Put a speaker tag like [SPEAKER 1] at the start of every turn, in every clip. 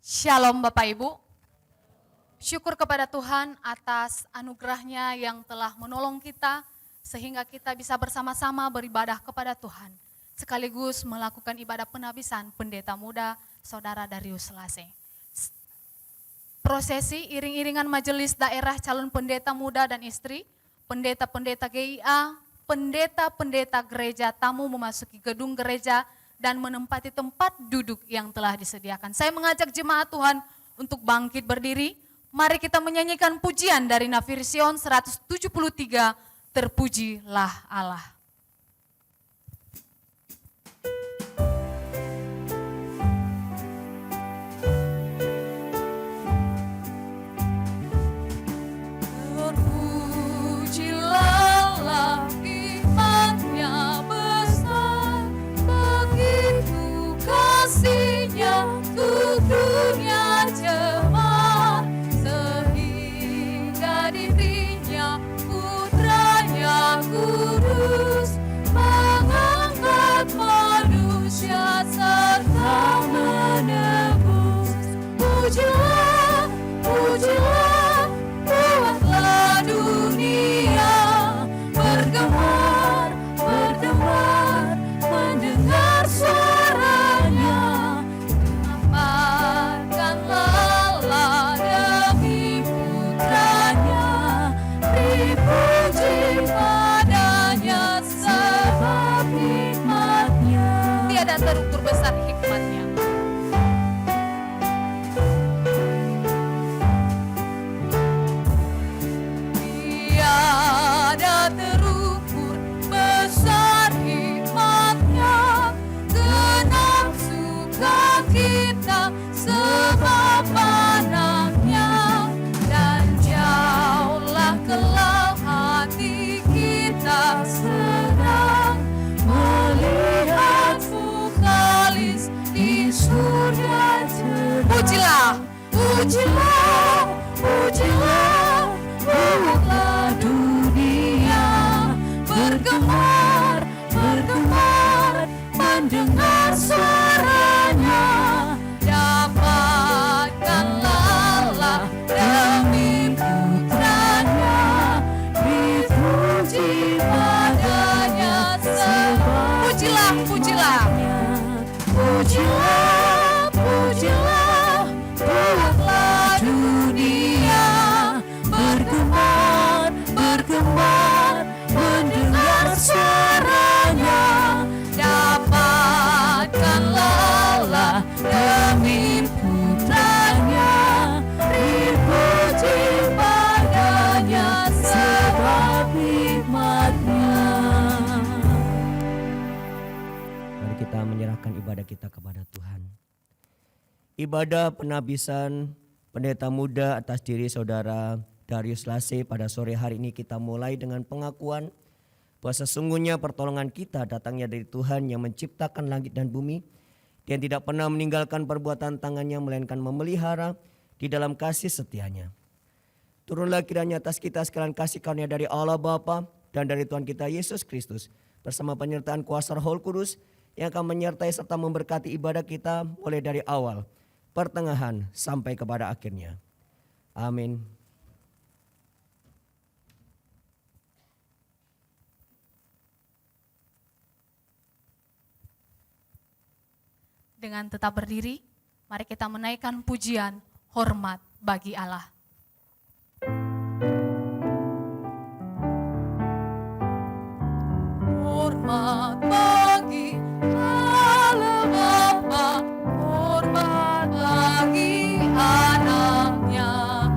[SPEAKER 1] Shalom Bapak Ibu. Syukur kepada Tuhan atas anugerah-Nya yang telah menolong kita sehingga kita bisa bersama-sama beribadah kepada Tuhan. Sekaligus melakukan ibadah penabisan pendeta muda Saudara Darius Lase. Prosesi iring-iringan majelis daerah calon pendeta muda dan istri, pendeta-pendeta GIA, pendeta-pendeta gereja tamu memasuki gedung gereja dan menempati tempat duduk yang telah disediakan. Saya mengajak jemaat Tuhan untuk bangkit berdiri. Mari kita menyanyikan pujian dari Nafirsion 173, Terpujilah Allah.
[SPEAKER 2] Ibadah penabisan pendeta muda atas diri Saudara Darius Lase pada sore hari ini kita mulai dengan pengakuan bahwa sesungguhnya pertolongan kita datangnya dari Tuhan yang menciptakan langit dan bumi, yang tidak pernah meninggalkan perbuatan tangannya melainkan memelihara di dalam kasih setianya. Turunlah kiranya atas kita sekalian kasih karunia dari Allah Bapa dan dari Tuhan kita Yesus Kristus bersama penyertaan kuasa Roh Kudus yang akan menyertai serta memberkati ibadah kita mulai dari awal, pertengahan sampai kepada akhirnya. Amin.
[SPEAKER 1] Dengan tetap berdiri, mari kita menaikkan pujian hormat bagi Allah. Hormat bagi Allah Bapa, hormat bagi anaknya,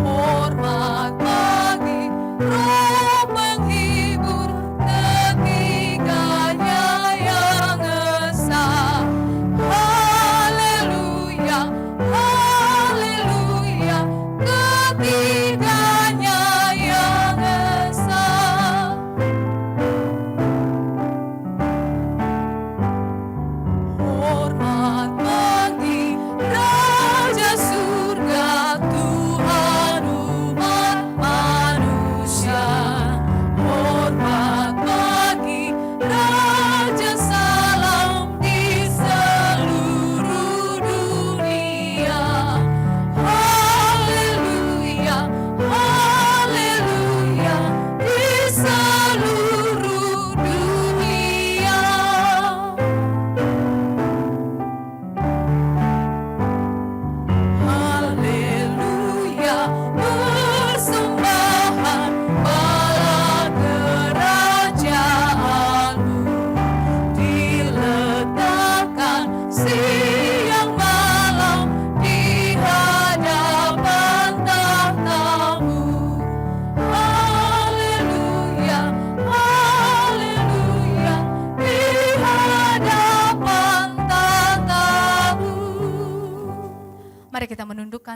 [SPEAKER 1] hormat bagi Roh penghibur ketiganya yang esa. Haleluya, haleluya, ketiganya yang esa.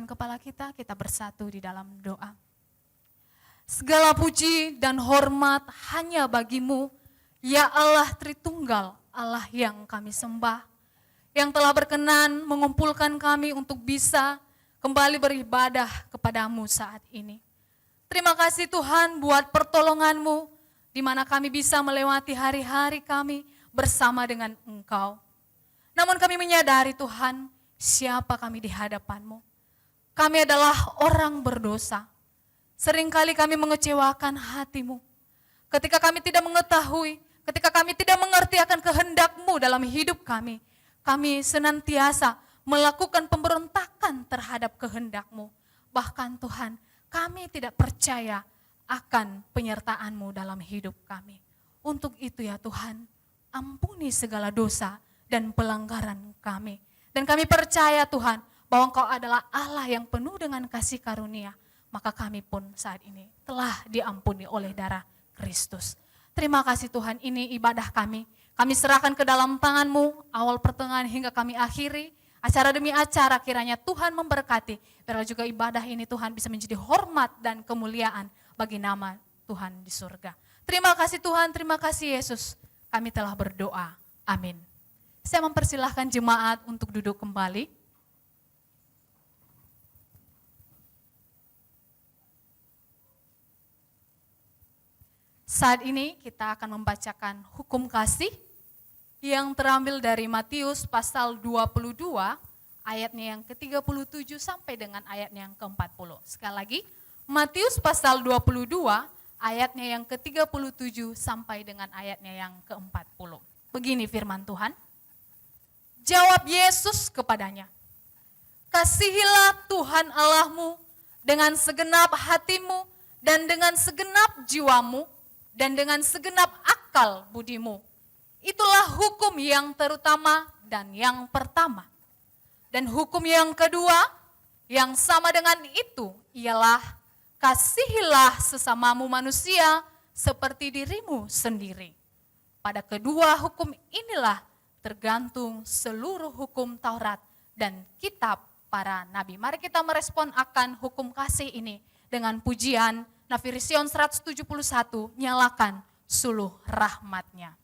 [SPEAKER 1] tundukkan kepala kita bersatu di dalam doa. Segala puji dan hormat hanya bagimu, ya Allah Tritunggal, Allah yang kami sembah, yang telah berkenan mengumpulkan kami untuk bisa kembali beribadah kepadamu saat ini. Terima kasih Tuhan buat pertolonganmu, di mana kami bisa melewati hari-hari kami bersama dengan Engkau. Namun kami menyadari Tuhan, siapa kami di hadapan-Mu. Kami adalah orang berdosa. Seringkali kami mengecewakan hati-Mu. Ketika kami tidak mengetahui, ketika kami tidak mengerti akan kehendak-Mu dalam hidup kami senantiasa melakukan pemberontakan terhadap kehendak-Mu. Bahkan Tuhan, kami tidak percaya akan penyertaan-Mu dalam hidup kami. Untuk itu ya Tuhan, ampuni segala dosa dan pelanggaran kami. Dan kami percaya Tuhan, bahwa Engkau adalah Allah yang penuh dengan kasih karunia. Maka kami pun saat ini telah diampuni oleh darah Kristus. Terima kasih Tuhan, ini ibadah kami. Kami serahkan ke dalam tangan-Mu, awal pertengahan hingga kami akhiri. Acara demi acara kiranya Tuhan memberkati. Biarlah juga ibadah ini Tuhan bisa menjadi hormat dan kemuliaan bagi nama Tuhan di surga. Terima kasih Tuhan, terima kasih Yesus. Kami telah berdoa. Amin. Saya mempersilahkan jemaat untuk duduk kembali. Saat ini kita akan membacakan hukum kasih yang terambil dari Matius pasal 22 ayatnya yang ke-37 sampai dengan ayatnya yang ke-40. Sekali lagi, Matius pasal 22 ayatnya yang ke-37 sampai dengan ayatnya yang ke-40. Begini firman Tuhan. Jawab Yesus kepadanya, kasihilah Tuhan Allahmu dengan segenap hatimu dan dengan segenap jiwamu dan dengan segenap akal budimu. Itulah hukum yang terutama dan yang pertama. Dan hukum yang kedua yang sama dengan itu ialah kasihilah sesamamu manusia seperti dirimu sendiri. Pada kedua hukum inilah tergantung seluruh hukum Taurat dan kitab para nabi. Mari kita merespon akan hukum kasih ini dengan pujian Nafirision 171, nyalakan suluh rahmatnya.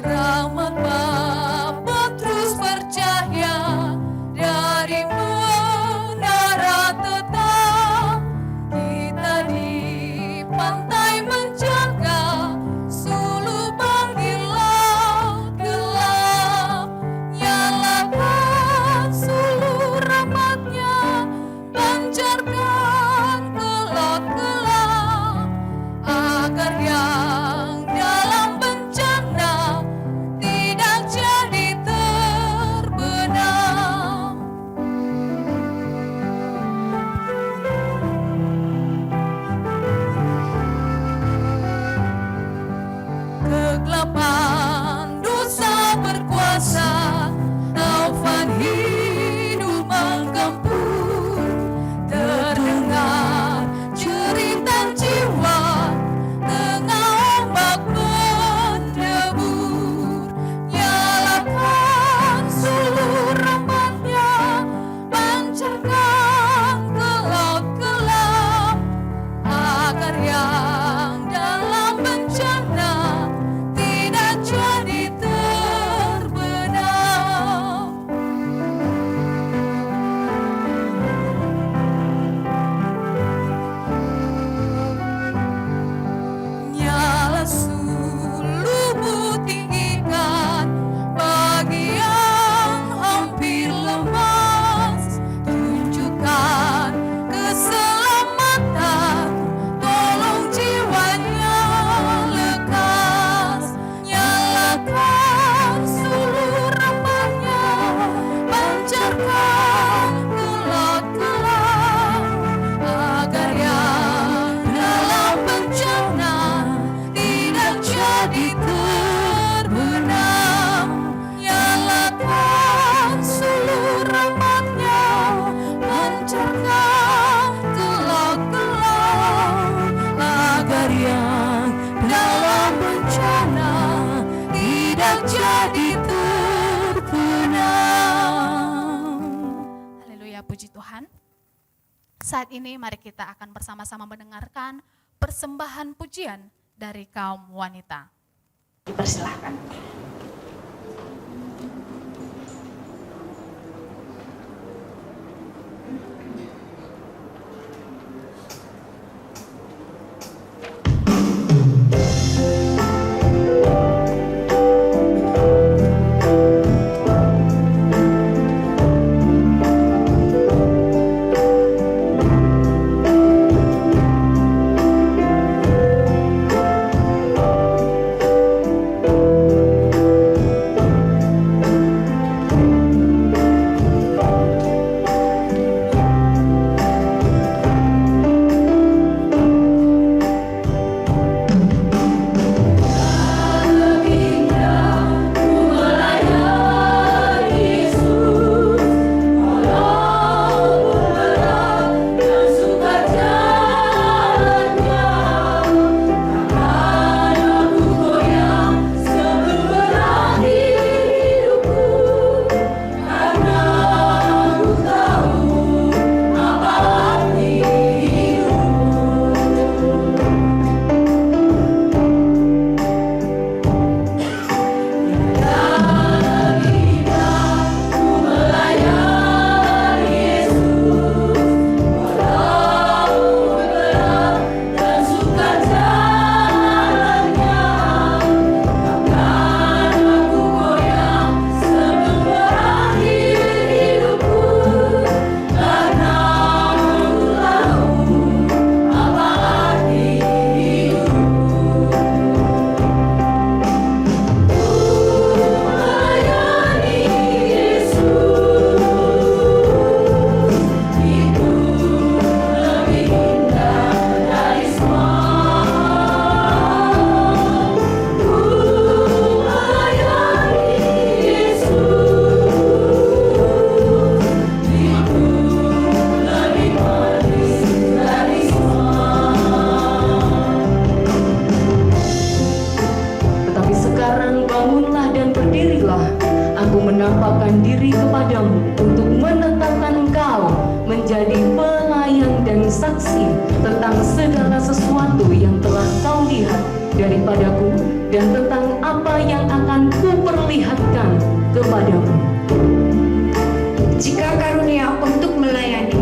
[SPEAKER 1] Rahmat Bapa terus bercahaya dari menara tetap, kita di pantai menjaga suluh panggilan gelap, nyalakan Tuhan, saat ini mari kita akan bersama-sama mendengarkan persembahan pujian dari kaum wanita.
[SPEAKER 3] Dipersilahkan. menampakkan diri kepadamu untuk menetapkan engkau menjadi pelayan dan saksi tentang segala sesuatu yang telah kau lihat daripadaku dan tentang apa yang akan kuperlihatkan kepadamu.
[SPEAKER 4] Jika karunia untuk melayani,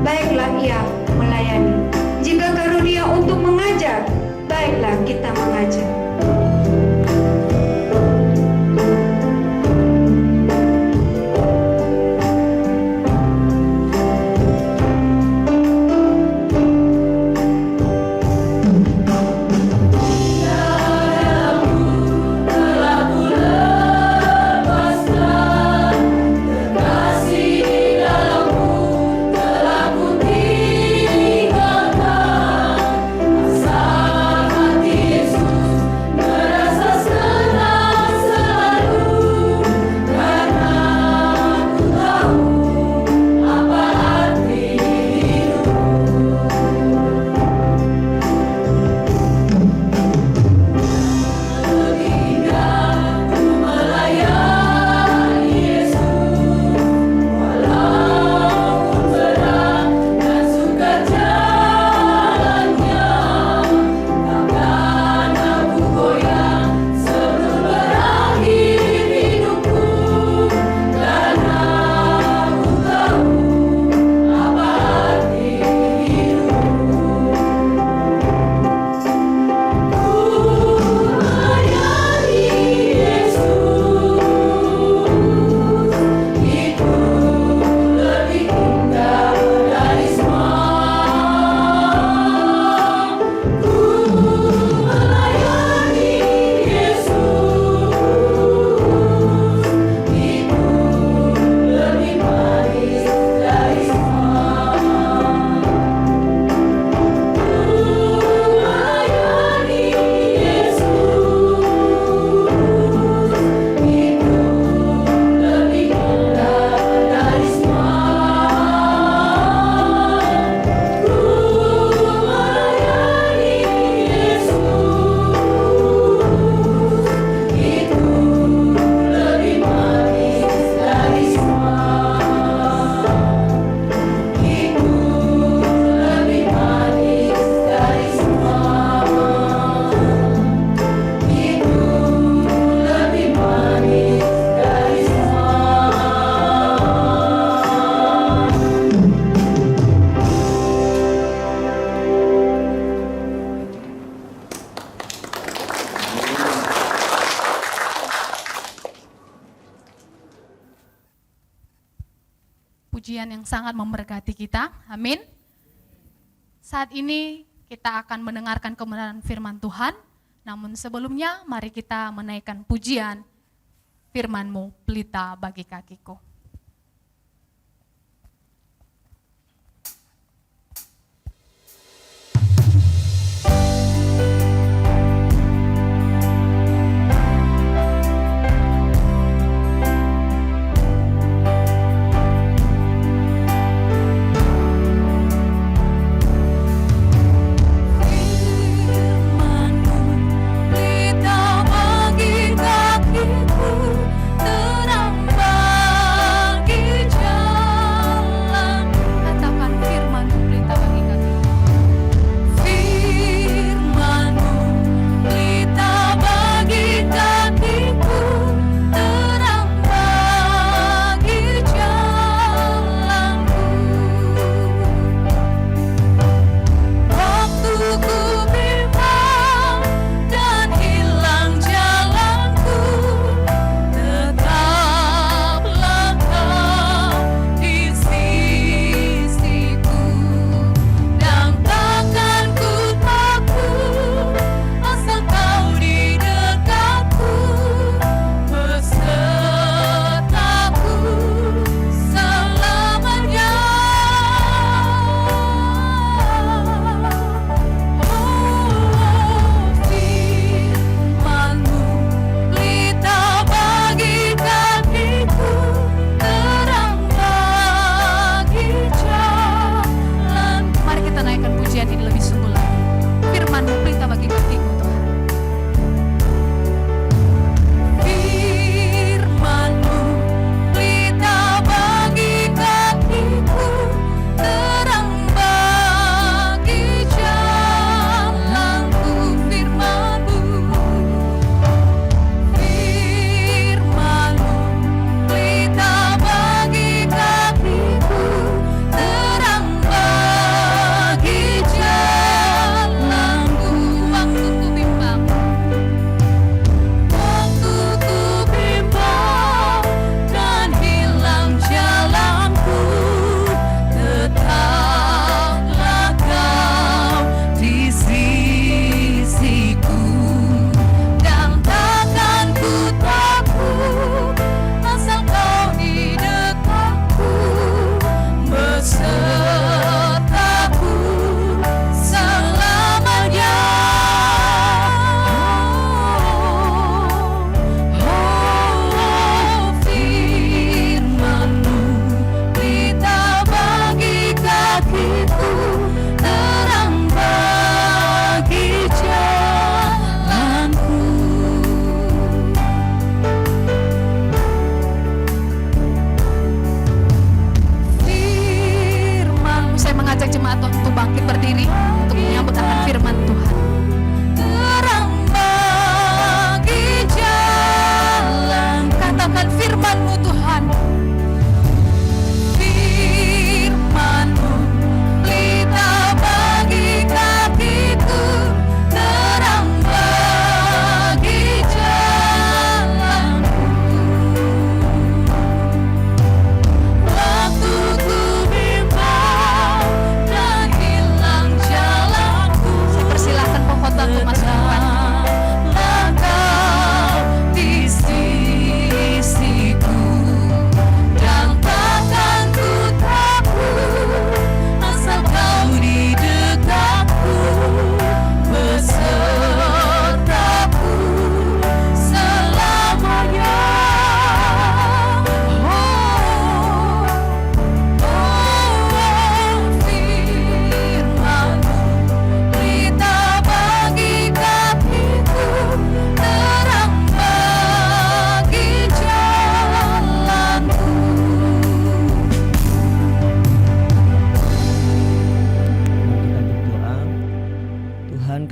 [SPEAKER 4] baiklah ia melayani. Jika karunia untuk mengajar, baiklah kita mengajar.
[SPEAKER 5] Yesus
[SPEAKER 1] pujian yang sangat memberkati kita. Amin. Saat ini kita akan mendengarkan kebenaran firman Tuhan. Namun sebelumnya mari kita menaikkan pujian firman-Mu, pelita bagi kakiku.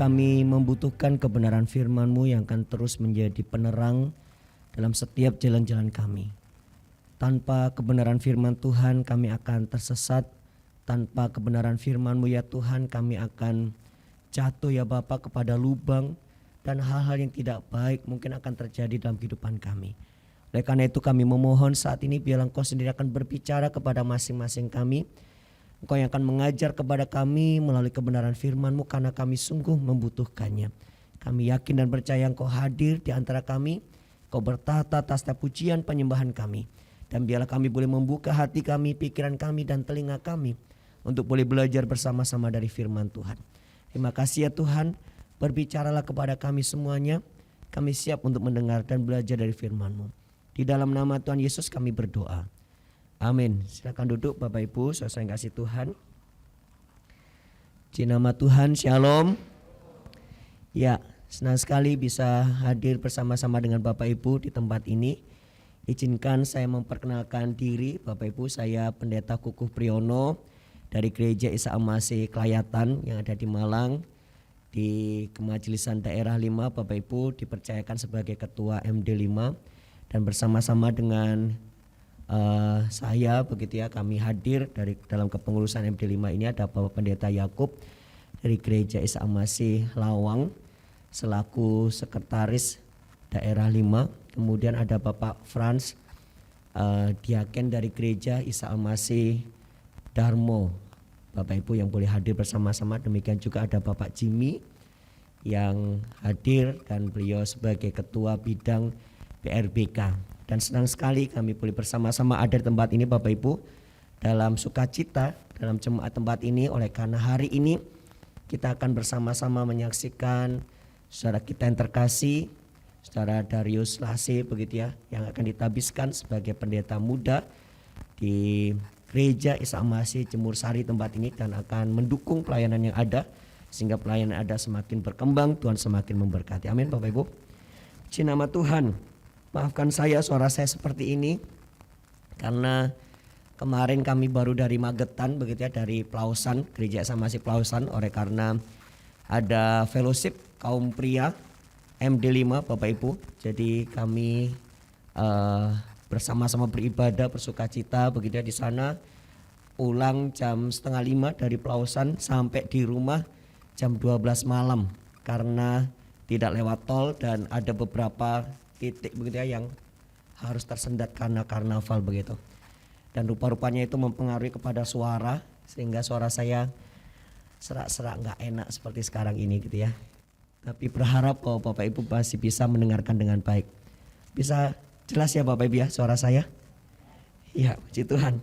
[SPEAKER 2] kami membutuhkan kebenaran firman-Mu yang akan terus menjadi penerang dalam setiap jalan-jalan kami. Tanpa kebenaran firman Tuhan kami akan tersesat. Tanpa kebenaran firman-Mu ya Tuhan kami akan jatuh ya Bapa kepada lubang. Dan hal-hal yang tidak baik mungkin akan terjadi dalam kehidupan kami. Oleh karena itu kami memohon saat ini biarlah Engkau sendiri akan berbicara kepada masing-masing kami. Engkau yang akan mengajar kepada kami melalui kebenaran firman-Mu karena kami sungguh membutuhkannya. Kami yakin dan percaya Engkau hadir di antara kami. Engkau bertahta atas setiap pujian penyembahan kami. Dan biarlah kami boleh membuka hati kami, pikiran kami dan telinga kami untuk boleh belajar bersama-sama dari firman Tuhan. Terima kasih ya Tuhan, berbicaralah kepada kami semuanya. Kami siap untuk mendengar dan belajar dari firman-Mu. Di dalam nama Tuhan Yesus kami berdoa. Amin. Silakan duduk Bapak Ibu, saudara yang kasih Tuhan. Di nama Tuhan, Shalom. Ya, senang sekali bisa hadir bersama-sama dengan Bapak Ibu di tempat ini. Izinkan saya memperkenalkan diri. Bapak Ibu, saya Pendeta Kukuh Priyono dari Gereja Isa Al-Masih Kelayatan yang ada di Malang. Di Kemajelisan Daerah 5, Bapak Ibu dipercayakan sebagai Ketua MD5. Dan bersama-sama dengan saya begitu ya, kami hadir dari dalam kepengurusan MD5 ini ada Bapak Pendeta Yakub dari Gereja Isa Al-Masih Lawang selaku Sekretaris Daerah 5. Kemudian ada Bapak Frans, Diaken dari Gereja Isa Al-Masih Darmo. Bapak Ibu yang boleh hadir bersama-sama. Demikian juga ada Bapak Jimmy yang hadir dan beliau sebagai Ketua Bidang PRBK. Dan senang sekali kami boleh bersama-sama ada di tempat ini Bapak Ibu dalam sukacita dalam jemaat tempat ini. Oleh karena hari ini kita akan bersama-sama menyaksikan saudara kita yang terkasih, Saudara Darius Lase begitu ya, yang akan ditabiskan sebagai pendeta muda di Gereja Isa Al-Masih Jemur Sari tempat ini dan akan mendukung pelayanan yang ada sehingga pelayanan ada semakin berkembang, Tuhan semakin memberkati. Amin Bapak Ibu. Puji nama Tuhan. Maafkan saya suara saya seperti ini karena kemarin kami baru dari Magetan begitu ya, dari Plausan, Gereja Isa Al-Masih Plausan, oleh karena ada fellowship kaum pria MD5 Bapak Ibu. Jadi kami bersama-sama beribadah bersukacita begitu ya di sana. Pulang jam 4:30 dari Plausan sampai di rumah jam 12 malam karena tidak lewat tol dan ada beberapa titik begitu ya yang harus tersendat karena karnaval begitu. Dan rupa-rupanya itu mempengaruhi kepada suara sehingga suara saya serak-serak nggak enak seperti sekarang ini gitu ya. Tapi berharap bahwa Bapak Ibu masih bisa mendengarkan dengan baik. Bisa jelas ya Bapak Ibu ya suara saya? Ya, puji Tuhan.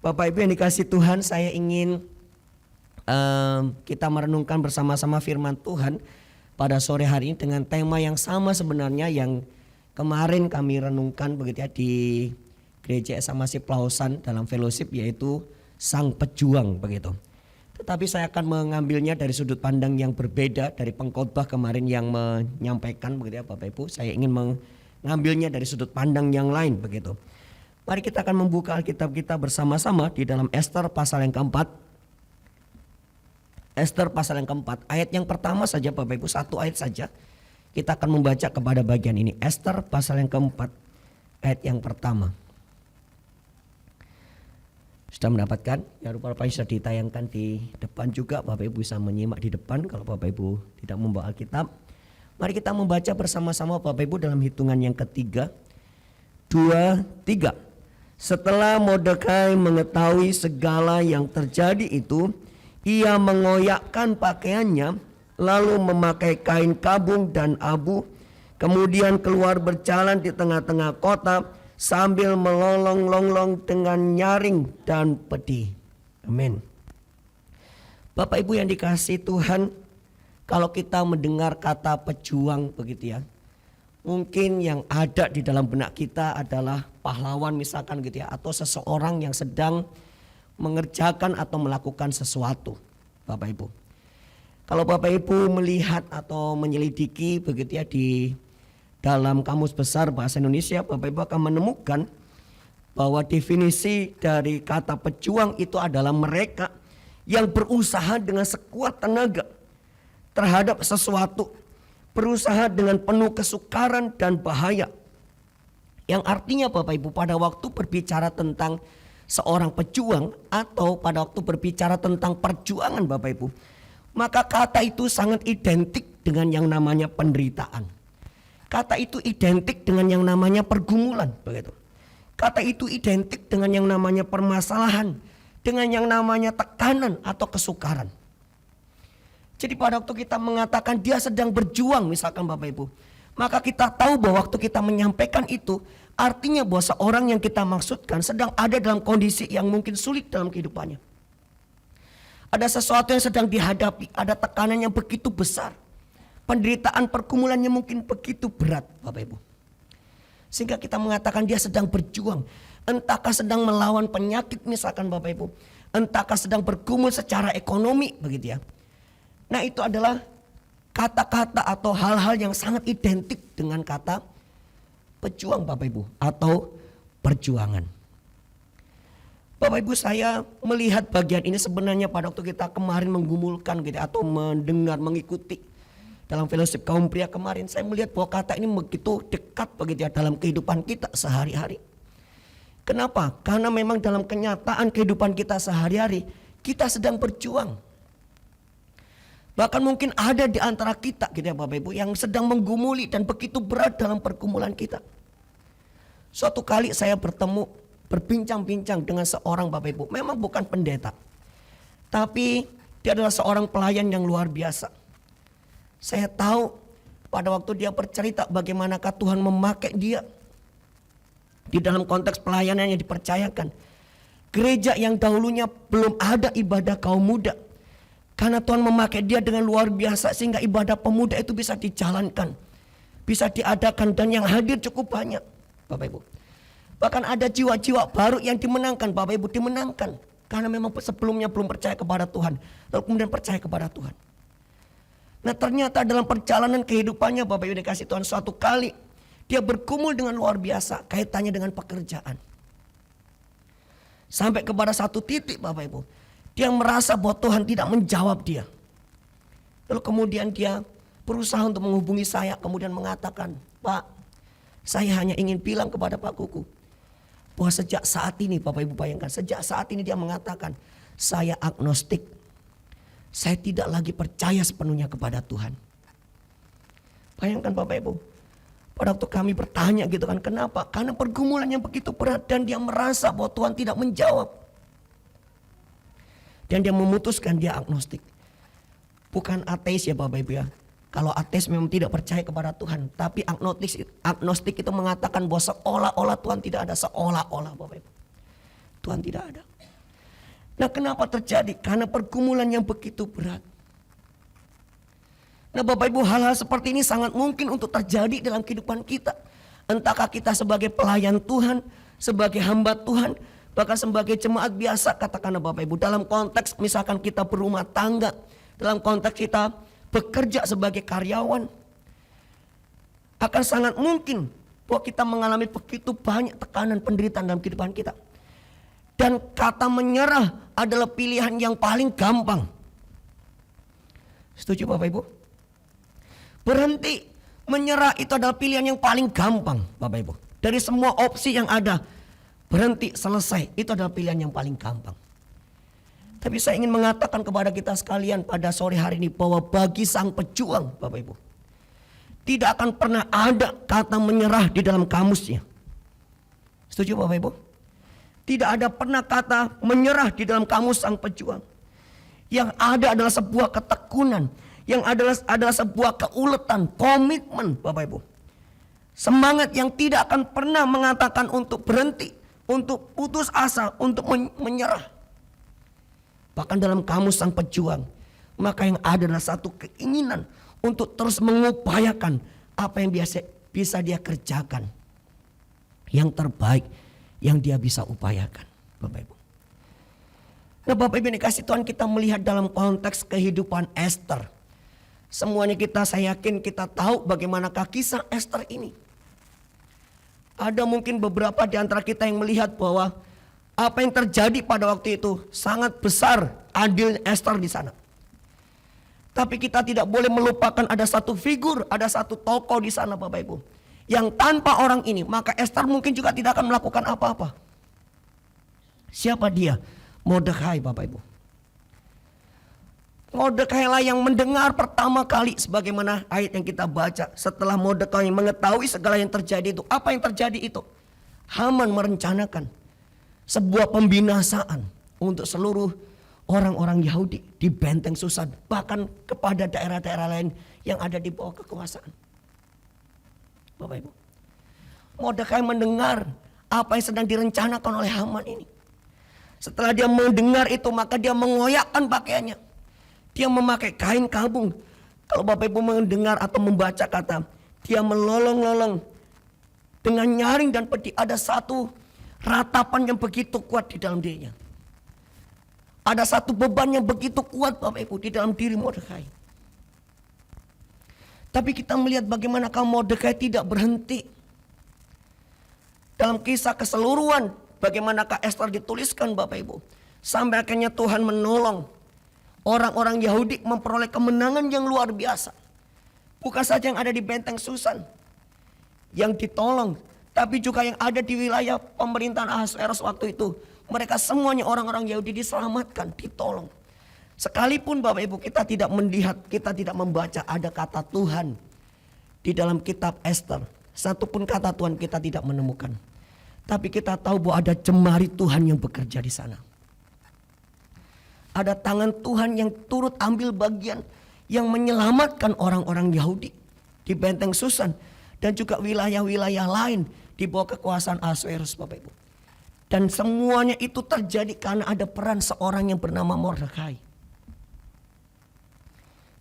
[SPEAKER 2] Bapak Ibu yang dikasih Tuhan, saya ingin kita merenungkan bersama-sama firman Tuhan pada sore hari ini dengan tema yang sama sebenarnya yang kemarin kami renungkan begitu ya di Gereja Isa Al-Masih Plausan dalam fellowship, yaitu Sang Pejuang begitu. Tetapi saya akan mengambilnya dari sudut pandang yang berbeda dari pengkhotbah kemarin yang menyampaikan begitu ya Bapak Ibu. Saya ingin mengambilnya dari sudut pandang yang lain begitu. Mari kita akan membuka Alkitab kita bersama-sama di dalam Ester pasal yang keempat. Ester pasal yang keempat, ayat yang pertama saja Bapak Ibu, satu ayat saja. Kita akan membaca kepada bagian ini. Ester pasal yang keempat, ayat yang pertama. Sudah mendapatkan? Ya rupa-rupanya sudah ditayangkan di depan juga. Bapak Ibu bisa menyimak di depan kalau Bapak Ibu tidak membawa Alkitab. Mari kita membaca bersama-sama Bapak Ibu dalam hitungan yang ketiga. 2, 3. Setelah Mordekai mengetahui segala yang terjadi itu, ia mengoyakkan pakaiannya, lalu memakai kain kabung dan abu, kemudian keluar berjalan di tengah-tengah kota sambil melolong-longlong dengan nyaring dan pedih. Amin. Bapak Ibu yang dikasihi Tuhan, kalau kita mendengar kata pejuang begitu ya, mungkin yang ada di dalam benak kita adalah pahlawan misalkan gitu ya, atau seseorang yang sedang mengerjakan atau melakukan sesuatu. Bapak Ibu, kalau Bapak Ibu melihat atau menyelidiki begitu ya di dalam Kamus Besar Bahasa Indonesia, Bapak Ibu akan menemukan bahwa definisi dari kata pejuang itu adalah mereka yang berusaha dengan sekuat tenaga terhadap sesuatu, berusaha dengan penuh kesukaran dan bahaya. Yang artinya Bapak Ibu, pada waktu berbicara tentang seorang pejuang atau pada waktu berbicara tentang perjuangan Bapak Ibu, maka kata itu sangat identik dengan yang namanya penderitaan. Kata itu identik dengan yang namanya pergumulan, begitu. Kata itu identik dengan yang namanya permasalahan, dengan yang namanya tekanan atau kesukaran. Jadi pada waktu kita mengatakan dia sedang berjuang, misalkan Bapak Ibu, maka kita tahu bahwa waktu kita menyampaikan itu artinya bahwa seorang yang kita maksudkan sedang ada dalam kondisi yang mungkin sulit dalam kehidupannya. Ada sesuatu yang sedang dihadapi, ada tekanan yang begitu besar. Penderitaan pergumulannya mungkin begitu berat, Bapak Ibu. Sehingga kita mengatakan dia sedang berjuang. Entahkah sedang melawan penyakit misalkan Bapak Ibu. Entahkah sedang bergumul secara ekonomi, begitu ya. Nah, itu adalah kata-kata atau hal-hal yang sangat identik dengan kata pejuang Bapak Ibu atau perjuangan. Bapak Ibu, saya melihat bagian ini sebenarnya pada waktu kita kemarin menggumulkan gitu atau mendengar, mengikuti dalam fellowship kaum pria kemarin, saya melihat bahwa kata ini begitu dekat begitu ya dalam kehidupan kita sehari-hari. Kenapa? Karena memang dalam kenyataan kehidupan kita sehari-hari kita sedang berjuang. Bahkan mungkin ada di antara kita gitu ya Bapak Ibu yang sedang menggumuli dan begitu berat dalam pergumulan kita. Suatu kali saya berbincang-bincang dengan seorang Bapak Ibu, memang bukan pendeta, tapi dia adalah seorang pelayan yang luar biasa. Saya tahu pada waktu dia bercerita bagaimanakah Tuhan memakai dia di dalam konteks pelayanan yang dipercayakan. Gereja yang dahulunya belum ada ibadah kaum muda, karena Tuhan memakai dia dengan luar biasa sehingga ibadah pemuda itu bisa dijalankan, bisa diadakan dan yang hadir cukup banyak Bapak Ibu. Bahkan ada jiwa-jiwa baru yang dimenangkan Bapak Ibu, dimenangkan karena memang sebelumnya belum percaya kepada Tuhan lalu kemudian percaya kepada Tuhan. Nah, ternyata dalam perjalanan kehidupannya Bapak Ibu dikasih Tuhan, suatu kali dia bergumul dengan luar biasa kaitannya dengan pekerjaan. Sampai kepada satu titik Bapak Ibu, dia merasa bahwa Tuhan tidak menjawab dia. Lalu kemudian dia berusaha untuk menghubungi saya, kemudian mengatakan, "Pak, saya hanya ingin bilang kepada Pak Kuku bahwa sejak saat ini," Bapak Ibu bayangkan, sejak saat ini dia mengatakan, "Saya agnostik. Saya tidak lagi percaya sepenuhnya kepada Tuhan." Bayangkan Bapak Ibu, pada waktu kami bertanya gitu kan, kenapa? Karena pergumulan yang begitu berat dan dia merasa bahwa Tuhan tidak menjawab. Dan dia memutuskan dia agnostik. Bukan ateis ya Bapak Ibu ya. Kalau ateis memang tidak percaya kepada Tuhan. Tapi agnostik itu mengatakan bahwa seolah-olah Tuhan tidak ada. Seolah-olah Bapak Ibu, Tuhan tidak ada. Nah, kenapa terjadi? Karena pergumulan yang begitu berat. Nah Bapak Ibu, hal-hal seperti ini sangat mungkin untuk terjadi dalam kehidupan kita. Entahkah kita sebagai pelayan Tuhan, sebagai hamba Tuhan, bahkan sebagai jemaat biasa, katakanlah Bapak Ibu, dalam konteks misalkan kita berumah tangga, dalam konteks kita bekerja sebagai karyawan, akan sangat mungkin bahwa kita mengalami begitu banyak tekanan, penderitaan dalam kehidupan kita. Dan kata menyerah adalah pilihan yang paling gampang. Setuju Bapak Ibu? Berhenti, menyerah itu adalah pilihan yang paling gampang Bapak Ibu. Dari semua opsi yang ada, berhenti, selesai, itu adalah pilihan yang paling gampang. Tapi saya ingin mengatakan kepada kita sekalian pada sore hari ini bahwa bagi sang pejuang Bapak Ibu, tidak akan pernah ada kata menyerah di dalam kamusnya. Setuju Bapak Ibu? Tidak ada pernah kata menyerah di dalam kamus sang pejuang. Yang ada adalah sebuah ketekunan, yang adalah sebuah keuletan, komitmen Bapak Ibu. Semangat yang tidak akan pernah mengatakan untuk berhenti, untuk putus asa, untuk menyerah. Bahkan dalam kamus sang pejuang, maka yang ada adalah satu keinginan untuk terus mengupayakan apa yang bisa dia kerjakan. Yang terbaik yang dia bisa upayakan Bapak Ibu. Nah Bapak Ibu dikasih Tuhan, kita melihat dalam konteks kehidupan Esther. Semuanya saya yakin kita tahu bagaimanakah kisah Esther ini. Ada mungkin beberapa di antara kita yang melihat bahwa apa yang terjadi pada waktu itu sangat besar adil Esther di sana. Tapi kita tidak boleh melupakan ada satu figur, ada satu tokoh di sana Bapak Ibu, yang tanpa orang ini maka Esther mungkin juga tidak akan melakukan apa-apa. Siapa dia? Mordekai Bapak Ibu. Mordekai lah yang mendengar pertama kali, sebagaimana ayat yang kita baca. Setelah Mordekai mengetahui segala yang terjadi itu, apa yang terjadi itu? Haman merencanakan sebuah pembinasaan untuk seluruh orang-orang Yahudi di benteng Susan, bahkan kepada daerah-daerah lain yang ada di bawah kekuasaan. Bapak Ibu, Mordekai mendengar apa yang sedang direncanakan oleh Haman ini. Setelah dia mendengar itu, maka dia mengoyakkan pakaiannya. Dia memakai kain kabung. Kalau Bapak Ibu mendengar atau membaca kata, dia melolong-lolong dengan nyaring dan pedih. Ada satu ratapan yang begitu kuat di dalam dirinya. Ada satu beban yang begitu kuat Bapak Ibu di dalam diri Mordekai. Tapi kita melihat bagaimana Mordekai tidak berhenti. Dalam kisah keseluruhan bagaimanakah Ester dituliskan Bapak Ibu. Sampai akhirnya Tuhan menolong orang-orang Yahudi memperoleh kemenangan yang luar biasa. Bukan saja yang ada di benteng Susan yang ditolong, tapi juga yang ada di wilayah pemerintahan Ahasuerus waktu itu. Mereka semuanya orang-orang Yahudi diselamatkan, ditolong. Sekalipun Bapak Ibu kita tidak melihat, kita tidak membaca ada kata Tuhan di dalam kitab Ester. Satupun kata Tuhan kita tidak menemukan. Tapi kita tahu bahwa ada jemari Tuhan yang bekerja di sana. Ada tangan Tuhan yang turut ambil bagian yang menyelamatkan orang-orang Yahudi di benteng Susan dan juga wilayah-wilayah lain di bawah kekuasaan Ahasuerus Bapak Ibu. Dan semuanya itu terjadi karena ada peran seorang yang bernama Mordekai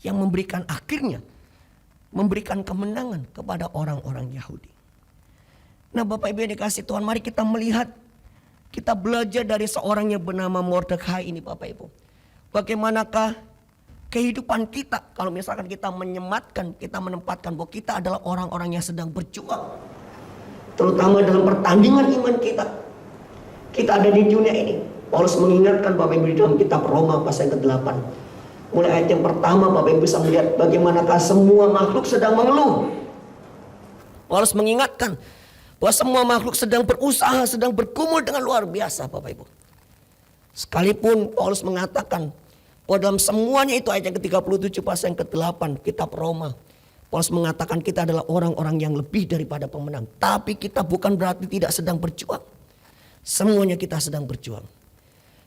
[SPEAKER 2] yang akhirnya memberikan kemenangan kepada orang-orang Yahudi. Nah Bapak Ibu yang dikasih Tuhan, mari kita melihat, kita belajar dari seorang yang bernama Mordekai ini Bapak Ibu. Bagaimanakah kehidupan kita kalau misalkan kita menyematkan, kita menempatkan bahwa kita adalah orang-orang yang sedang berjuang. Terutama dalam pertandingan iman kita. Kita ada di dunia ini. Paulus mengingatkan Bapak Ibu di dalam kitab Roma pasal yang ke-8. Mulai ayat yang pertama Bapak Ibu bisa melihat bagaimanakah semua makhluk sedang mengeluh. Paulus mengingatkan bahwa semua makhluk sedang berusaha, sedang bergumul dengan luar biasa Bapak Ibu. Sekalipun Paulus mengatakan bahwa dalam semuanya itu ayat yang ke-37 pasal yang ke-8 kitab Roma. Paulus mengatakan kita adalah orang-orang yang lebih daripada pemenang. Tapi kita bukan berarti tidak sedang berjuang. Semuanya kita sedang berjuang.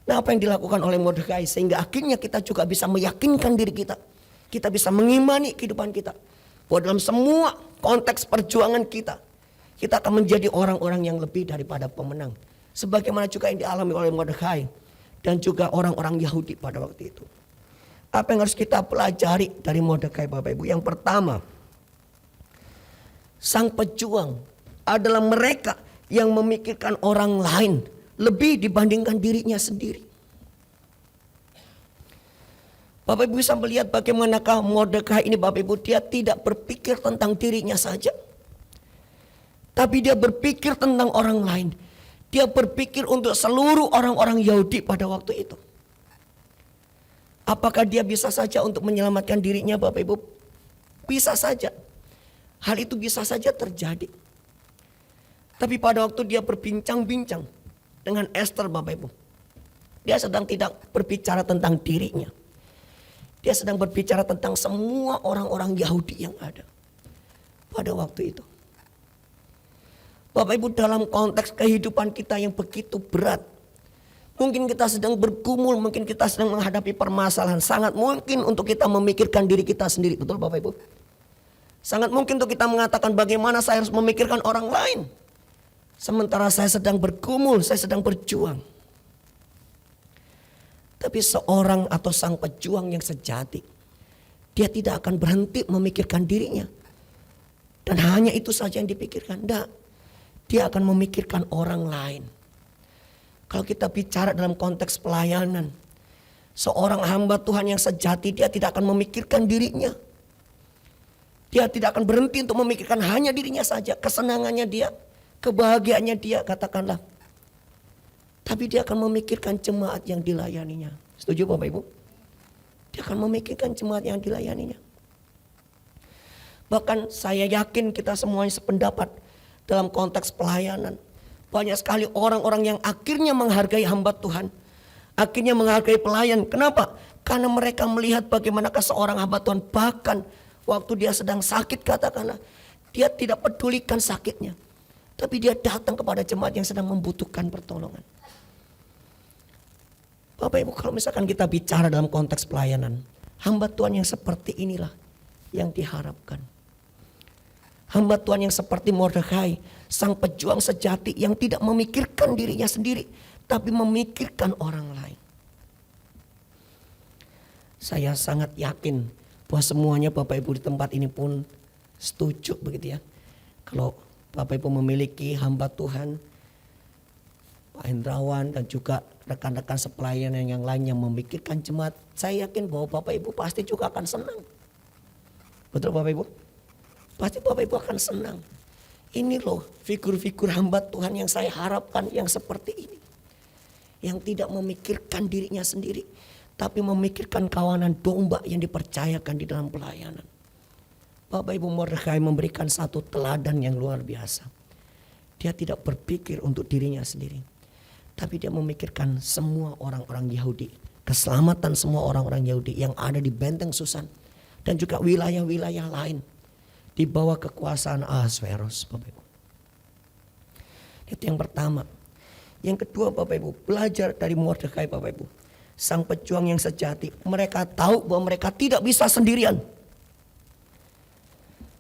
[SPEAKER 2] Nah apa yang dilakukan oleh Mordekai sehingga akhirnya kita juga bisa meyakinkan diri kita. Kita bisa mengimani kehidupan kita. Bahwa dalam semua konteks perjuangan kita akan menjadi orang-orang yang lebih daripada pemenang. Sebagaimana juga yang dialami oleh Mordekai dan juga orang-orang Yahudi pada waktu itu. Apa yang harus kita pelajari dari Mordekai Bapak Ibu? Yang pertama, sang pejuang adalah mereka yang memikirkan orang lain lebih dibandingkan dirinya sendiri. Bapak Ibu bisa melihat bagaimanakah Mordekai ini Bapak Ibu, dia tidak berpikir tentang dirinya saja. Tapi dia berpikir tentang orang lain. Dia berpikir untuk seluruh orang-orang Yahudi pada waktu itu. Apakah dia bisa saja untuk menyelamatkan dirinya Bapak Ibu? Bisa saja. Hal itu bisa saja terjadi. Tapi pada waktu dia berbincang-bincang dengan Ester Bapak Ibu, dia sedang tidak berbicara tentang dirinya. Dia sedang berbicara tentang semua orang-orang Yahudi yang ada pada waktu itu. Bapak Ibu, dalam konteks kehidupan kita yang begitu berat, mungkin kita sedang bergumul, mungkin kita sedang menghadapi permasalahan. Sangat mungkin untuk kita memikirkan diri kita sendiri, betul Bapak Ibu? Sangat mungkin untuk kita mengatakan bagaimana saya harus memikirkan orang lain. Sementara saya sedang bergumul, saya sedang berjuang. Tapi seorang atau sang pejuang yang sejati, dia tidak akan berhenti memikirkan dirinya. Dan hanya itu saja yang dipikirkan, enggak. Dia akan memikirkan orang lain. Kalau kita bicara dalam konteks pelayanan, seorang hamba Tuhan yang sejati, dia tidak akan memikirkan dirinya. Dia tidak akan berhenti untuk memikirkan hanya dirinya saja, kesenangannya dia, kebahagiaannya dia, katakanlah. Tapi dia akan memikirkan jemaat yang dilayaninya. Setuju Bapak Ibu? Dia akan memikirkan jemaat yang dilayaninya. Bahkan saya yakin kita semuanya sependapat dalam konteks pelayanan. Banyak sekali orang-orang yang akhirnya menghargai hamba Tuhan. Akhirnya menghargai pelayan. Kenapa? Karena mereka melihat bagaimanakah seorang hamba Tuhan, bahkan waktu dia sedang sakit katakanlah, dia tidak pedulikan sakitnya. Tapi dia datang kepada jemaat yang sedang membutuhkan pertolongan. Bapak Ibu, kalau misalkan kita bicara dalam konteks pelayanan, hamba Tuhan yang seperti inilah yang diharapkan. Hamba Tuhan yang seperti Mordekai, sang pejuang sejati yang tidak memikirkan dirinya sendiri, tapi memikirkan orang lain. Saya sangat yakin bahwa semuanya Bapak Ibu di tempat ini pun setuju begitu ya. Kalau Bapak Ibu memiliki hamba Tuhan, Pak Hendrawan dan juga rekan-rekan sepelayanan yang lain yang memikirkan jemaat, saya yakin bahwa Bapak Ibu pasti juga akan senang. Betul Bapak Ibu? Pasti Bapak Ibu akan senang. Ini loh figur-figur hamba Tuhan yang saya harapkan yang seperti ini. Yang tidak memikirkan dirinya sendiri, tapi memikirkan kawanan domba yang dipercayakan di dalam pelayanan. Bapak Ibu, Mordekai memberikan satu teladan yang luar biasa. Dia tidak berpikir untuk dirinya sendiri, tapi dia memikirkan semua orang-orang Yahudi. Keselamatan semua orang-orang Yahudi yang ada di benteng Susan. Dan juga wilayah-wilayah lain di bawah kekuasaan Ahasveros, Bapak Ibu. Itu yang pertama. Yang kedua Bapak Ibu, belajar dari Mordekai Bapak Ibu. Sang pejuang yang sejati, mereka tahu bahwa mereka tidak bisa sendirian.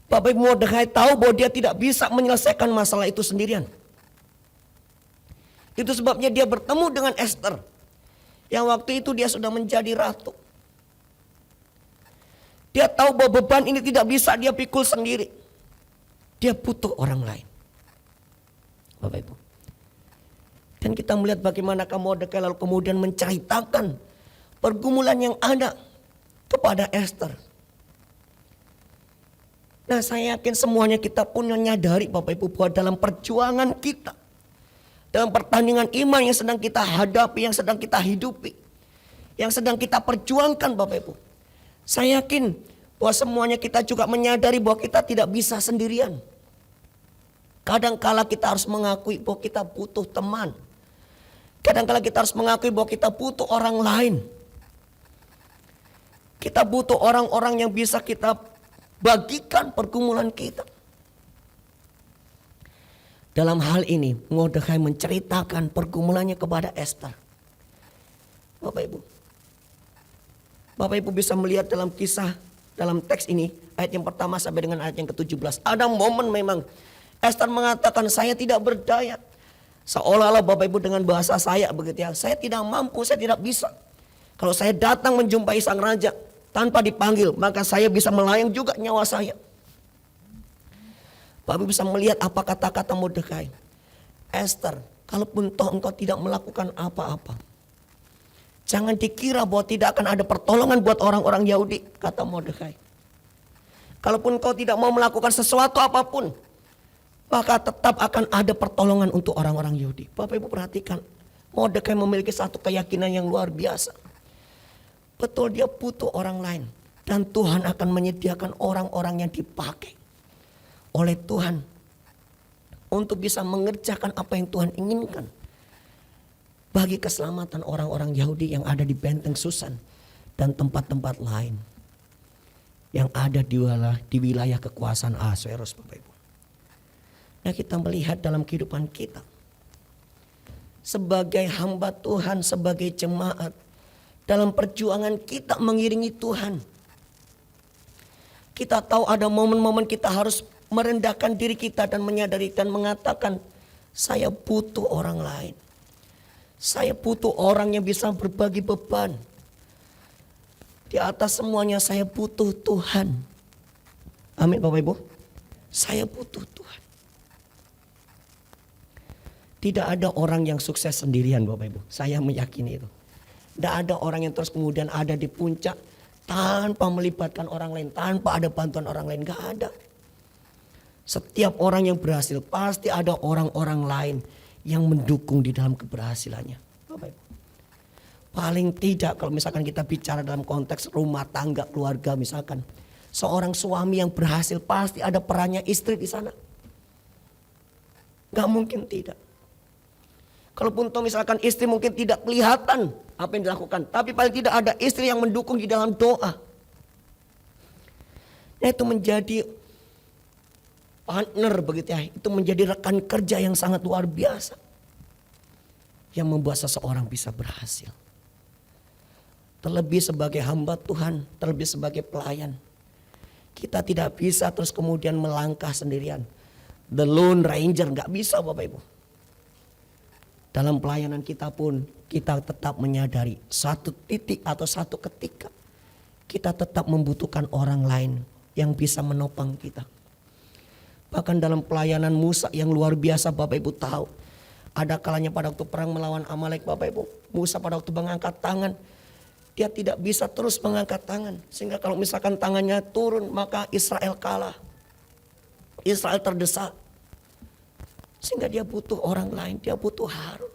[SPEAKER 2] Bapak Ibu, Mordekai tahu bahwa dia tidak bisa menyelesaikan masalah itu sendirian. Itu sebabnya dia bertemu dengan Esther. Yang waktu itu dia sudah menjadi ratu. Dia tahu bahwa beban ini tidak bisa dia pikul sendiri. Dia butuh orang lain. Bapak Ibu. Dan kita melihat bagaimana Mordekai lalu kemudian menceritakan pergumulan yang ada kepada Esther. Nah, saya yakin semuanya kita pun menyadari Bapak Ibu bahwa dalam perjuangan kita, dalam pertandingan iman yang sedang kita hadapi, yang sedang kita hidupi, yang sedang kita perjuangkan Bapak Ibu. Saya yakin bahwa semuanya kita juga menyadari bahwa kita tidak bisa sendirian. Kadangkala kita harus mengakui bahwa kita butuh teman. Kadangkala kita harus mengakui bahwa kita butuh orang lain. Kita butuh orang-orang yang bisa kita bagikan pergumulan kita. Dalam hal ini Mordekai menceritakan pergumulannya kepada Esther. Bapak Ibu. Bapak Ibu bisa melihat dalam kisah, dalam teks ini, ayat yang pertama sampai dengan ayat yang ke-17. Ada momen memang Esther mengatakan saya tidak berdaya. Seolah-olah Bapak Ibu dengan bahasa saya begitu ya. Saya tidak mampu, saya tidak bisa. Kalau saya datang menjumpai sang raja tanpa dipanggil, maka saya bisa melayang juga nyawa saya. Bapak Ibu bisa melihat apa kata-kata Mordekai. Esther, kalaupun toh engkau tidak melakukan apa-apa, jangan dikira bahwa tidak akan ada pertolongan buat orang-orang Yahudi, kata Mordekai. Kalaupun engkau tidak mau melakukan sesuatu apapun, maka tetap akan ada pertolongan untuk orang-orang Yahudi. Bapak Ibu perhatikan, Mordekai memiliki satu keyakinan yang luar biasa. Betul dia butuh orang lain. Dan Tuhan akan menyediakan orang-orang yang dipakai oleh Tuhan untuk bisa mengerjakan apa yang Tuhan inginkan bagi keselamatan orang-orang Yahudi yang ada di benteng Susan dan tempat-tempat lain yang ada di wilayah kekuasaan Ahasveros, Bapak Ibu. Nah, kita melihat dalam kehidupan kita sebagai hamba Tuhan, sebagai jemaat, dalam perjuangan kita mengiringi Tuhan, kita tahu ada momen-momen kita harus merendahkan diri kita dan menyadari dan mengatakan, saya butuh orang lain. Saya butuh orang yang bisa berbagi beban. Di atas semuanya saya butuh Tuhan. Amin Bapak Ibu. Saya butuh Tuhan. Tidak ada orang yang sukses sendirian Bapak Ibu. Saya meyakini itu. Tidak ada orang yang terus kemudian ada di puncak tanpa melibatkan orang lain, tanpa ada bantuan orang lain. Gak ada. Setiap orang yang berhasil pasti ada orang-orang lain yang mendukung di dalam keberhasilannya. Bapak Ibu. Paling tidak kalau misalkan kita bicara dalam konteks rumah tangga, keluarga misalkan. Seorang suami yang berhasil pasti ada perannya istri di sana. Gak mungkin tidak. Kalaupun toh misalkan istri mungkin tidak kelihatan apa yang dilakukan, tapi paling tidak ada istri yang mendukung di dalam doa. Nah, itu menjadi partner begitu ya. Itu menjadi rekan kerja yang sangat luar biasa. Yang membuat seseorang bisa berhasil. Terlebih sebagai hamba Tuhan, terlebih sebagai pelayan. Kita tidak bisa terus kemudian melangkah sendirian. The Lone Ranger, gak bisa Bapak Ibu. Dalam pelayanan kita pun kita tetap menyadari satu titik atau satu ketika kita tetap membutuhkan orang lain yang bisa menopang kita. Bahkan dalam pelayanan Musa yang luar biasa Bapak Ibu tahu. Ada kalanya pada waktu perang melawan Amalek Bapak Ibu. Musa pada waktu mengangkat tangan. Dia tidak bisa terus mengangkat tangan. Sehingga kalau misalkan tangannya turun maka Israel kalah. Israel terdesak. Sehingga dia butuh orang lain, dia butuh Harun.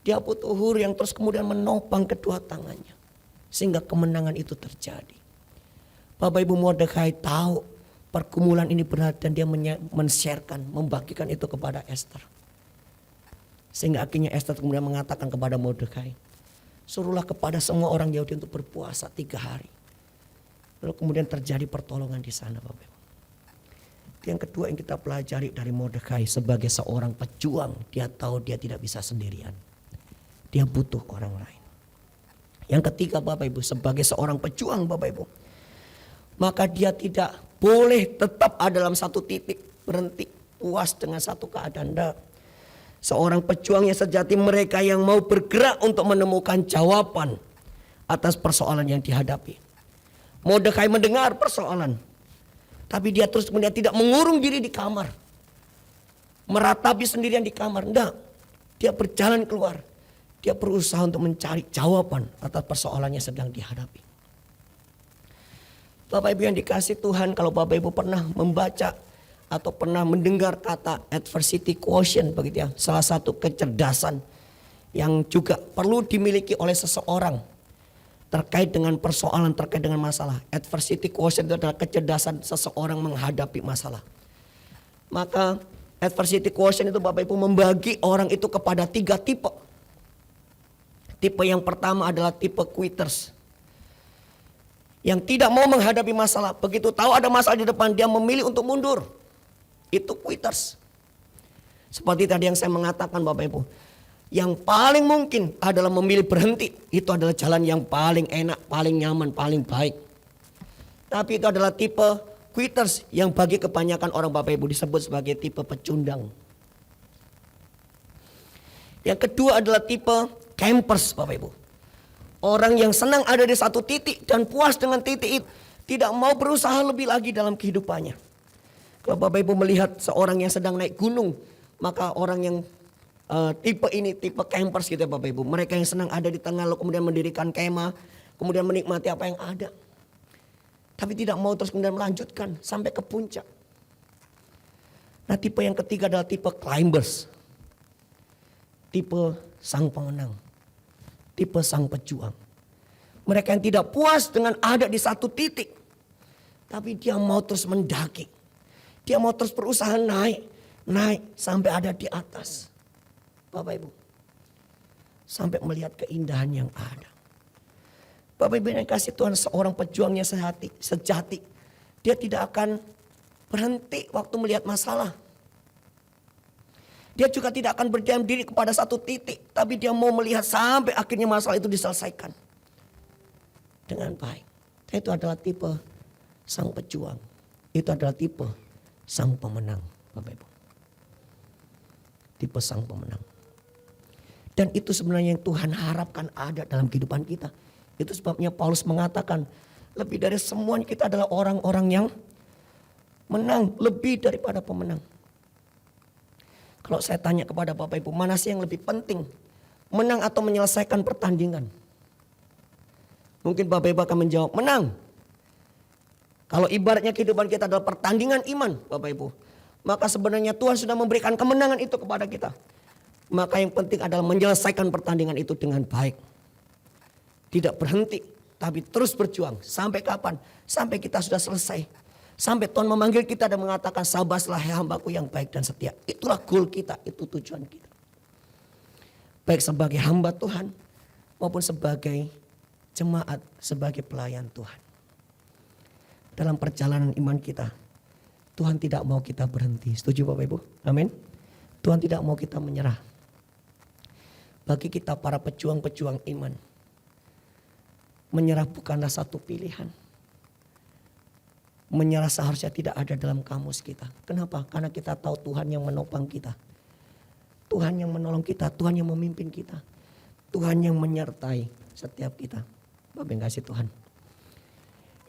[SPEAKER 2] Dia butuh Hur yang terus kemudian menopang kedua tangannya. Sehingga kemenangan itu terjadi. Bapak Ibu Mordekai tahu pergumulan ini berat dan dia men-sharekan, membagikan itu kepada Esther. Sehingga akhirnya Esther kemudian mengatakan kepada Mordekai, suruhlah kepada semua orang Yahudi untuk berpuasa 3 hari. Lalu kemudian terjadi pertolongan di sana Bapak Ibu. Yang kedua yang kita pelajari dari Mordekai sebagai seorang pejuang, dia tahu dia tidak bisa sendirian. Dia butuh orang lain. Yang ketiga Bapak Ibu, sebagai seorang pejuang Bapak Ibu, maka dia tidak boleh tetap ada dalam satu titik, berhenti, puas dengan satu keadaan. Seorang pejuang yang sejati mereka yang mau bergerak untuk menemukan jawaban atas persoalan yang dihadapi. Mordekai mendengar persoalan. Tapi dia terus kemudian tidak mengurung diri di kamar. Meratapi sendirian di kamar. Enggak. Dia berjalan keluar. Dia berusaha untuk mencari jawaban atas persoalan yang sedang dihadapi. Bapak Ibu yang dikasih Tuhan, kalau Bapak Ibu pernah membaca atau pernah mendengar kata adversity quotient begitu ya. Salah satu kecerdasan yang juga perlu dimiliki oleh seseorang. Terkait dengan persoalan, terkait dengan masalah. Adversity quotient itu adalah kecerdasan seseorang menghadapi masalah. Maka adversity quotient itu Bapak Ibu membagi orang itu kepada 3 tipe. Tipe yang pertama adalah tipe quitters. Yang tidak mau menghadapi masalah. Begitu tahu ada masalah di depan dia memilih untuk mundur. Itu quitters. Seperti tadi yang saya mengatakan Bapak Ibu. Yang paling mungkin adalah memilih berhenti. Itu adalah jalan yang paling enak, paling nyaman, paling baik. Tapi itu adalah tipe quitters yang bagi kebanyakan orang Bapak Ibu disebut sebagai tipe pecundang. Yang kedua adalah tipe campers Bapak Ibu. Orang yang senang ada di satu titik dan puas dengan titik itu. Tidak mau berusaha lebih lagi dalam kehidupannya. Kalau Bapak Ibu melihat seorang yang sedang naik gunung. Maka orang yang tipe ini, tipe campers gitu ya Bapak Ibu. Mereka yang senang ada di tengah lalu kemudian mendirikan kemah. Kemudian menikmati apa yang ada. Tapi tidak mau terus kemudian melanjutkan sampai ke puncak. Nah tipe yang ketiga adalah tipe climbers. Tipe sang pemenang. Tipe sang pejuang. Mereka yang tidak puas dengan ada di satu titik. Tapi dia mau terus mendaki. Dia mau terus berusaha naik sampai ada di atas. Bapak Ibu. Sampai melihat keindahan yang ada. Bapak Ibu yang kasih Tuhan, seorang pejuangnya sejati. Dia tidak akan berhenti waktu melihat masalah. Dia juga tidak akan berdiam diri kepada satu titik. Tapi dia mau melihat sampai akhirnya masalah itu diselesaikan. Dengan baik. Itu adalah tipe sang pejuang. Itu adalah tipe sang pemenang. Bapak Ibu. Tipe sang pemenang. Dan itu sebenarnya yang Tuhan harapkan ada dalam kehidupan kita. Itu sebabnya Paulus mengatakan. Lebih dari semuanya kita adalah orang-orang yang menang. Lebih daripada pemenang. Kalau saya tanya kepada Bapak Ibu, mana sih yang lebih penting? Menang atau menyelesaikan pertandingan? Mungkin Bapak Ibu akan menjawab, menang. Kalau ibaratnya kehidupan kita adalah pertandingan iman, Bapak Ibu. Maka sebenarnya Tuhan sudah memberikan kemenangan itu kepada kita. Maka yang penting adalah menyelesaikan pertandingan itu dengan baik. Tidak berhenti, tapi terus berjuang. Sampai kapan? Sampai kita sudah selesai. Sampai Tuhan memanggil kita dan mengatakan, sabaslah hai hambaku yang baik dan setia. Itulah goal kita, itu tujuan kita. Baik sebagai hamba Tuhan maupun sebagai jemaat, sebagai pelayan Tuhan. Dalam perjalanan iman kita, Tuhan tidak mau kita berhenti. Setuju Bapak Ibu? Amin. Tuhan tidak mau kita menyerah. Bagi kita para pejuang-pejuang iman, menyerah bukanlah satu pilihan. Menyerah seharusnya tidak ada dalam kamus kita. Kenapa? Karena kita tahu Tuhan yang menopang kita. Tuhan yang menolong kita, Tuhan yang memimpin kita. Tuhan yang menyertai setiap kita. Bapak yang kasih Tuhan.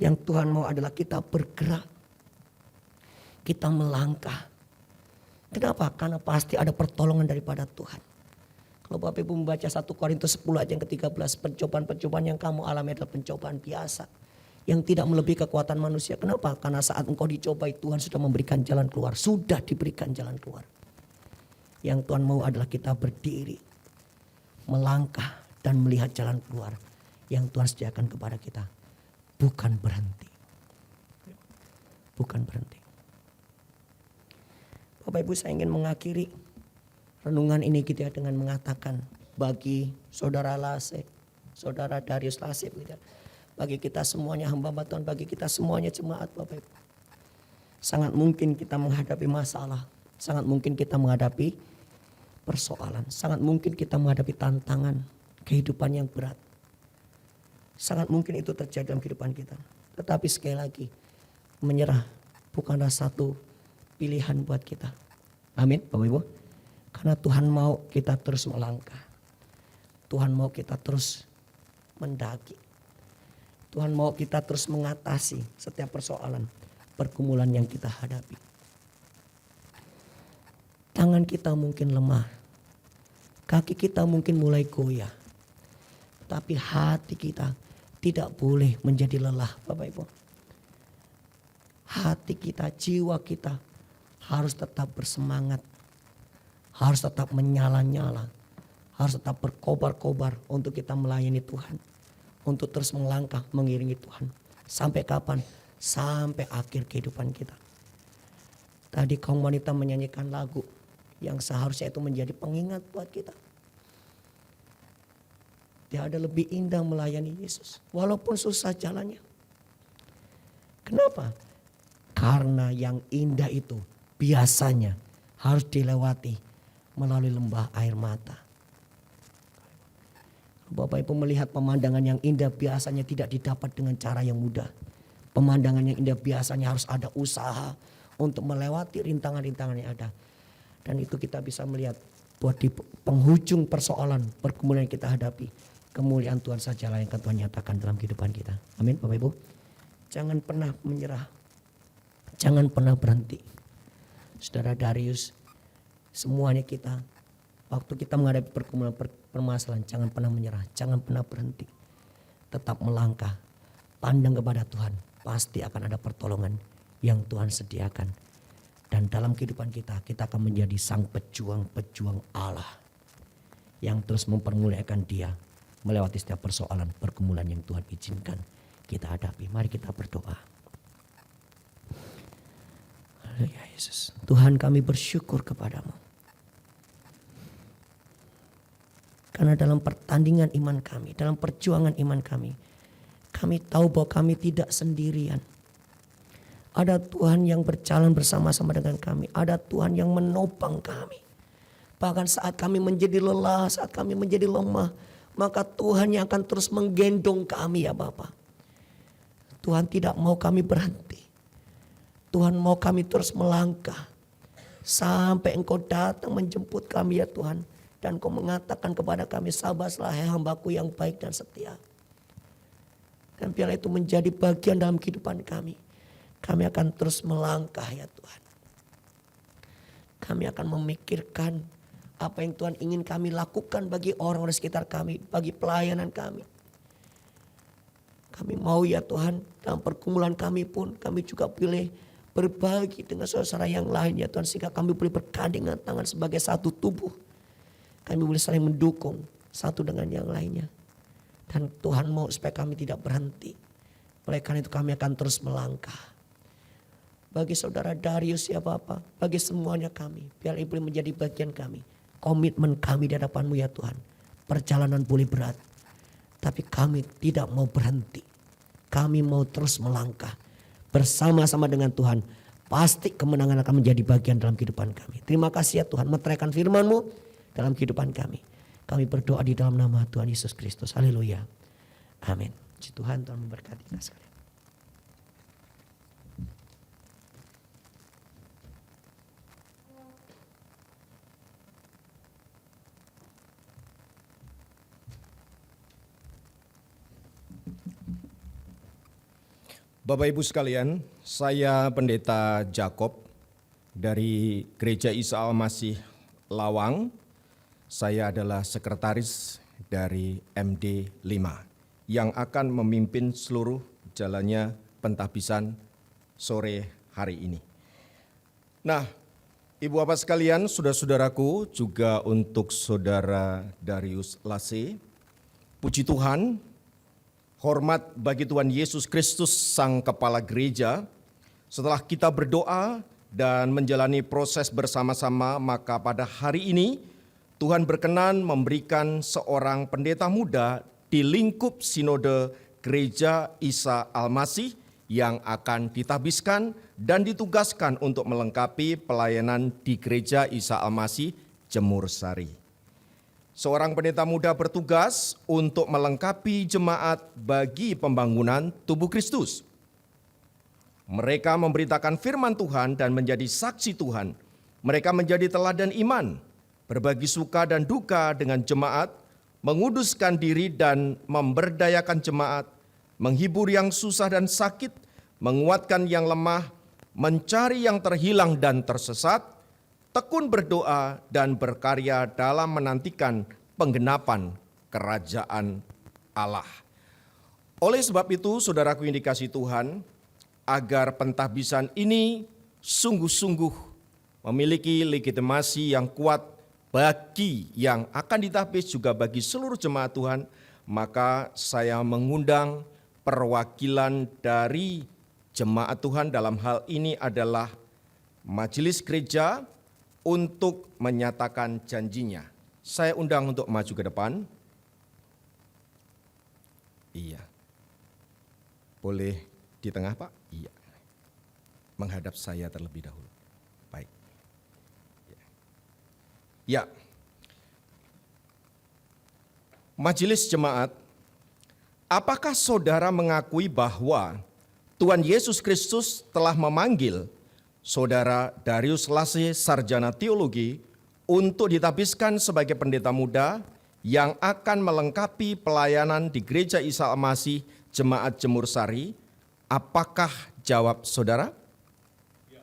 [SPEAKER 2] Yang Tuhan mau adalah kita bergerak. Kita melangkah. Kenapa? Karena pasti ada pertolongan daripada Tuhan. Kalau Bapak Ibu membaca 1 Korintus 10 ayat yang ke-13. Pencobaan-pencobaan yang kamu alami adalah pencobaan biasa. Yang tidak melebihi kekuatan manusia. Kenapa? Karena saat engkau dicobai Tuhan sudah memberikan jalan keluar. Sudah diberikan jalan keluar. Yang Tuhan mau adalah kita berdiri. Melangkah dan melihat jalan keluar. Yang Tuhan sediakan kepada kita. Bukan berhenti. Bukan berhenti. Bapak Ibu, saya ingin mengakhiri renungan ini kita dengan mengatakan bagi saudara Lase, saudara Darius Lase, bagi kita semuanya hamba Tuhan, bagi kita semuanya jemaat Bapak Ibu. Sangat mungkin kita menghadapi masalah, sangat mungkin kita menghadapi persoalan, sangat mungkin kita menghadapi tantangan kehidupan yang berat. Sangat mungkin itu terjadi dalam kehidupan kita. Tetapi sekali lagi, menyerah bukanlah satu pilihan buat kita. Amin Bapak Ibu. Karena Tuhan mau kita terus melangkah. Tuhan mau kita terus mendaki. Tuhan mau kita terus mengatasi setiap persoalan, pergumulan yang kita hadapi. Tangan kita mungkin lemah. Kaki kita mungkin mulai goyah. Tapi hati kita tidak boleh menjadi lelah Bapak Ibu. Hati kita, jiwa kita harus tetap bersemangat. Harus tetap menyala-nyala. Harus tetap berkobar-kobar untuk kita melayani Tuhan. Untuk terus melangkah mengiringi Tuhan. Sampai kapan? Sampai akhir kehidupan kita. Tadi kaum wanita menyanyikan lagu yang seharusnya itu menjadi pengingat buat kita. Tidak ada lebih indah melayani Yesus. Walaupun susah jalannya. Kenapa? Karena yang indah itu biasanya harus dilewati melalui lembah air mata. Bapak Ibu melihat pemandangan yang indah biasanya tidak didapat dengan cara yang mudah. Pemandangan yang indah biasanya harus ada usaha untuk melewati rintangan-rintangan yang ada. Dan itu kita bisa melihat bahwa di penghujung persoalan pergumulan yang kita hadapi, kemuliaan Tuhan sajalah yang akan Tuhan nyatakan dalam kehidupan kita. Amin Bapak Ibu. Jangan pernah menyerah. Jangan pernah berhenti. Saudara Darius, semuanya kita, waktu kita menghadapi pergumulan permasalahan, jangan pernah menyerah, jangan pernah berhenti. Tetap melangkah, pandang kepada Tuhan, pasti akan ada pertolongan yang Tuhan sediakan. Dan dalam kehidupan kita, kita akan menjadi sang pejuang-pejuang Allah yang terus mempermuliakan Dia melewati setiap persoalan, pergumulan yang Tuhan izinkan kita hadapi. Mari kita berdoa. Haleluya Yesus. Tuhan, kami bersyukur kepadamu. Karena dalam pertandingan iman kami, dalam perjuangan iman kami tahu bahwa kami tidak sendirian. Ada Tuhan yang berjalan bersama-sama dengan kami. Ada Tuhan yang menopang kami. Bahkan saat kami menjadi lelah, saat kami menjadi lemah, maka Tuhan yang akan terus menggendong kami ya Bapa. Tuhan tidak mau kami berhenti. Tuhan mau kami terus melangkah. Sampai Engkau datang menjemput kami ya Tuhan. Dan Kau mengatakan kepada kami, sabaslah hai hambaku yang baik dan setia. Dan biarlah itu menjadi bagian dalam kehidupan kami. Kami akan terus melangkah ya Tuhan. Kami akan memikirkan apa yang Tuhan ingin kami lakukan bagi orang-orang sekitar kami, bagi pelayanan kami. Kami mau ya Tuhan, dalam pergumulan kami pun kami juga boleh berbagi dengan saudara yang lain ya Tuhan. Sehingga kami boleh bergandengan tangan sebagai satu tubuh. Kami boleh saling mendukung satu dengan yang lainnya. Dan Tuhan mau supaya kami tidak berhenti. Oleh karena itu kami akan terus melangkah. bagi saudara Darius ya Bapa, bagi semuanya kami. Biar Ibu menjadi bagian kami. Komitmen kami di hadapan-Mu ya Tuhan. Perjalanan boleh berat, tapi kami tidak mau berhenti. Kami mau terus melangkah bersama-sama dengan Tuhan. Pasti kemenangan akan menjadi bagian dalam kehidupan kami. Terima kasih ya Tuhan, meteraikan firman-Mu dalam kehidupan kami. Kami berdoa di dalam nama Tuhan Yesus Kristus. Haleluya. Amin. Puji Tuhan, Tuhan memberkati kita sekalian.
[SPEAKER 5] Bapak Ibu sekalian, saya Pendeta Jakob dari Gereja Isa Al-Masih Lawang. Saya adalah sekretaris dari MD 5 yang akan memimpin seluruh jalannya pentahbisan sore hari ini. Nah, Ibu Bapak sekalian, saudara-saudaraku, juga untuk Saudara Darius Lase, puji Tuhan, hormat bagi Tuhan Yesus Kristus Sang Kepala Gereja. Setelah kita berdoa dan menjalani proses bersama-sama, maka pada hari ini Tuhan berkenan memberikan seorang pendeta muda di lingkup Sinode Gereja Isa Al-Masih yang akan ditahbiskan dan ditugaskan untuk melengkapi pelayanan di Gereja Isa Al-Masih Jemur Sari. Seorang pendeta muda bertugas untuk melengkapi jemaat bagi pembangunan tubuh Kristus. Mereka memberitakan firman Tuhan dan menjadi saksi Tuhan. Mereka menjadi teladan iman, berbagi suka dan duka dengan jemaat, menguduskan diri dan memberdayakan jemaat, menghibur yang susah dan sakit, menguatkan yang lemah, mencari yang terhilang dan tersesat, tekun berdoa dan berkarya dalam menantikan penggenapan kerajaan Allah. Oleh sebab itu, saudaraku yang dikasihi Tuhan, agar pentahbisan ini sungguh-sungguh memiliki legitimasi yang kuat bagi yang akan ditahbis juga bagi seluruh jemaat Tuhan, maka saya mengundang perwakilan dari jemaat Tuhan, dalam hal ini adalah majelis gereja, untuk menyatakan janjinya. Saya undang untuk maju ke depan. Iya. Boleh di tengah, Pak? Iya. Menghadap saya terlebih dahulu. Baik. Ya. Majelis jemaat, apakah saudara mengakui bahwa Tuhan Yesus Kristus telah memanggil Saudara Darius Lase, sarjana teologi, untuk ditahbiskan sebagai pendeta muda yang akan melengkapi pelayanan di Gereja Isa Al-Masih Jemaat Jemur Sari? Apakah jawab saudara? Ya,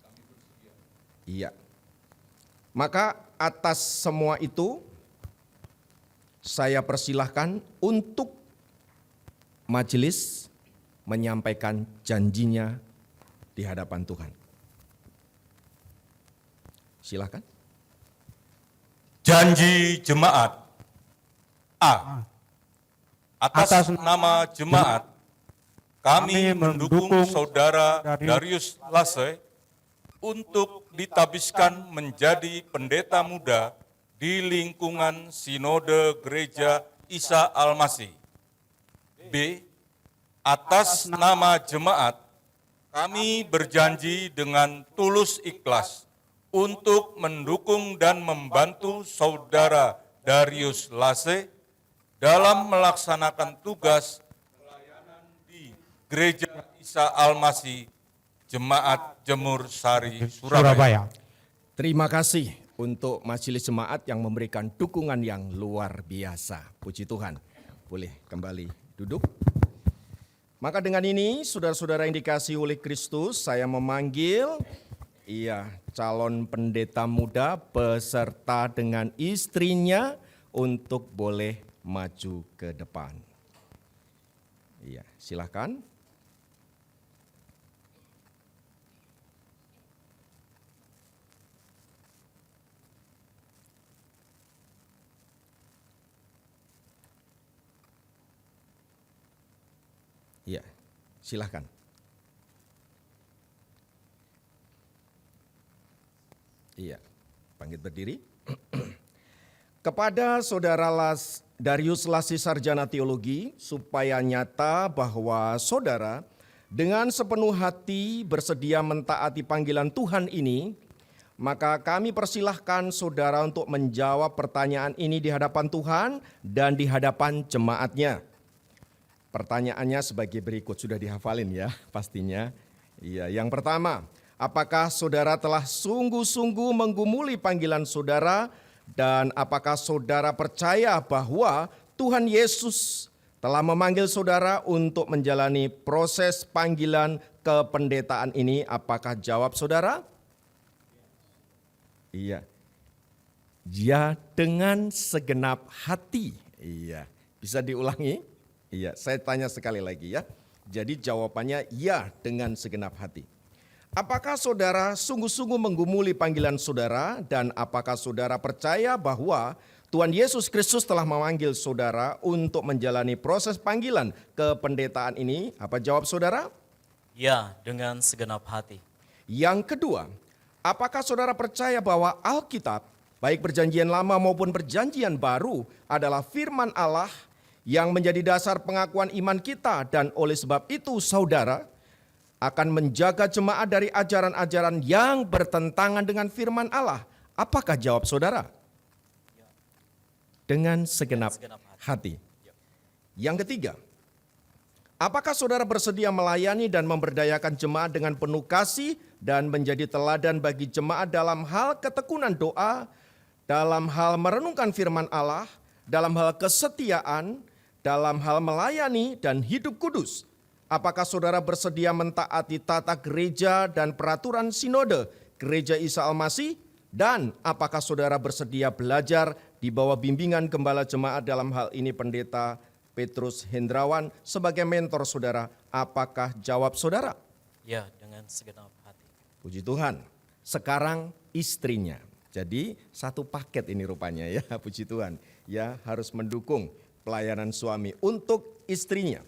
[SPEAKER 5] kami bersedia. Iya. Maka atas semua itu, saya persilahkan untuk majelis menyampaikan janjinya di hadapan Tuhan. Silakan.
[SPEAKER 6] Janji jemaat. A. Atas nama jemaat, kami mendukung Saudara Darius Lase untuk ditahbiskan menjadi pendeta muda di lingkungan Sinode Gereja Isa Al-Masih. B. Atas nama jemaat, kami berjanji dengan tulus ikhlas untuk mendukung dan membantu Saudara Darius Lase dalam melaksanakan tugas pelayanan di Gereja Isa Al-Masih Jemaat Jemur Sari, Surabaya.
[SPEAKER 5] Terima kasih untuk majelis jemaat yang memberikan dukungan yang luar biasa. Puji Tuhan. Boleh kembali duduk. Maka dengan ini, saudara-saudara yang dikasihi oleh Kristus, saya memanggil calon pendeta muda beserta dengan istrinya untuk boleh maju ke depan. Iya, silakan. Iya, silakan. Iya, bangkit berdiri. Kepada Saudara Darius Lasi Sarjana Teologi, supaya nyata bahwa saudara dengan sepenuh hati bersedia mentaati panggilan Tuhan ini, maka kami persilahkan saudara untuk menjawab pertanyaan ini di hadapan Tuhan dan di hadapan jemaatnya. Pertanyaannya sebagai berikut, sudah dihafalin ya pastinya. Iya, yang pertama, apakah saudara telah sungguh-sungguh menggumuli panggilan saudara dan apakah saudara percaya bahwa Tuhan Yesus telah memanggil saudara untuk menjalani proses panggilan kependetaan ini? Apakah jawab saudara? Iya. Ya, dengan segenap hati. Iya. Bisa diulangi? Iya, saya tanya sekali lagi ya. Jadi jawabannya ya, dengan segenap hati. Apakah saudara sungguh-sungguh menggumuli panggilan saudara dan apakah saudara percaya bahwa Tuhan Yesus Kristus telah memanggil saudara untuk menjalani proses panggilan kependetaan ini? Apa jawab saudara?
[SPEAKER 7] Ya, dengan segenap hati.
[SPEAKER 5] Yang kedua, apakah saudara percaya bahwa Alkitab, baik perjanjian lama maupun perjanjian baru, adalah firman Allah yang menjadi dasar pengakuan iman kita dan oleh sebab itu saudara akan menjaga jemaat dari ajaran-ajaran yang bertentangan dengan firman Allah? Apakah jawab saudara? Dengan segenap hati. Yang ketiga, apakah saudara bersedia melayani dan memberdayakan jemaat dengan penuh kasih dan menjadi teladan bagi jemaat dalam hal ketekunan doa, dalam hal merenungkan firman Allah, dalam hal kesetiaan, dalam hal melayani dan hidup kudus? Apakah saudara bersedia mentaati tata gereja dan peraturan sinode Gereja Isa Al-Masih? Dan apakah saudara bersedia belajar di bawah bimbingan gembala jemaat, dalam hal ini Pendeta Petrus Hendrawan sebagai mentor saudara? Apakah jawab saudara?
[SPEAKER 7] Ya, dengan segenap hati.
[SPEAKER 5] Puji Tuhan. Sekarang istrinya. Jadi satu paket ini rupanya ya, puji Tuhan. Ya, harus mendukung pelayanan suami untuk istrinya.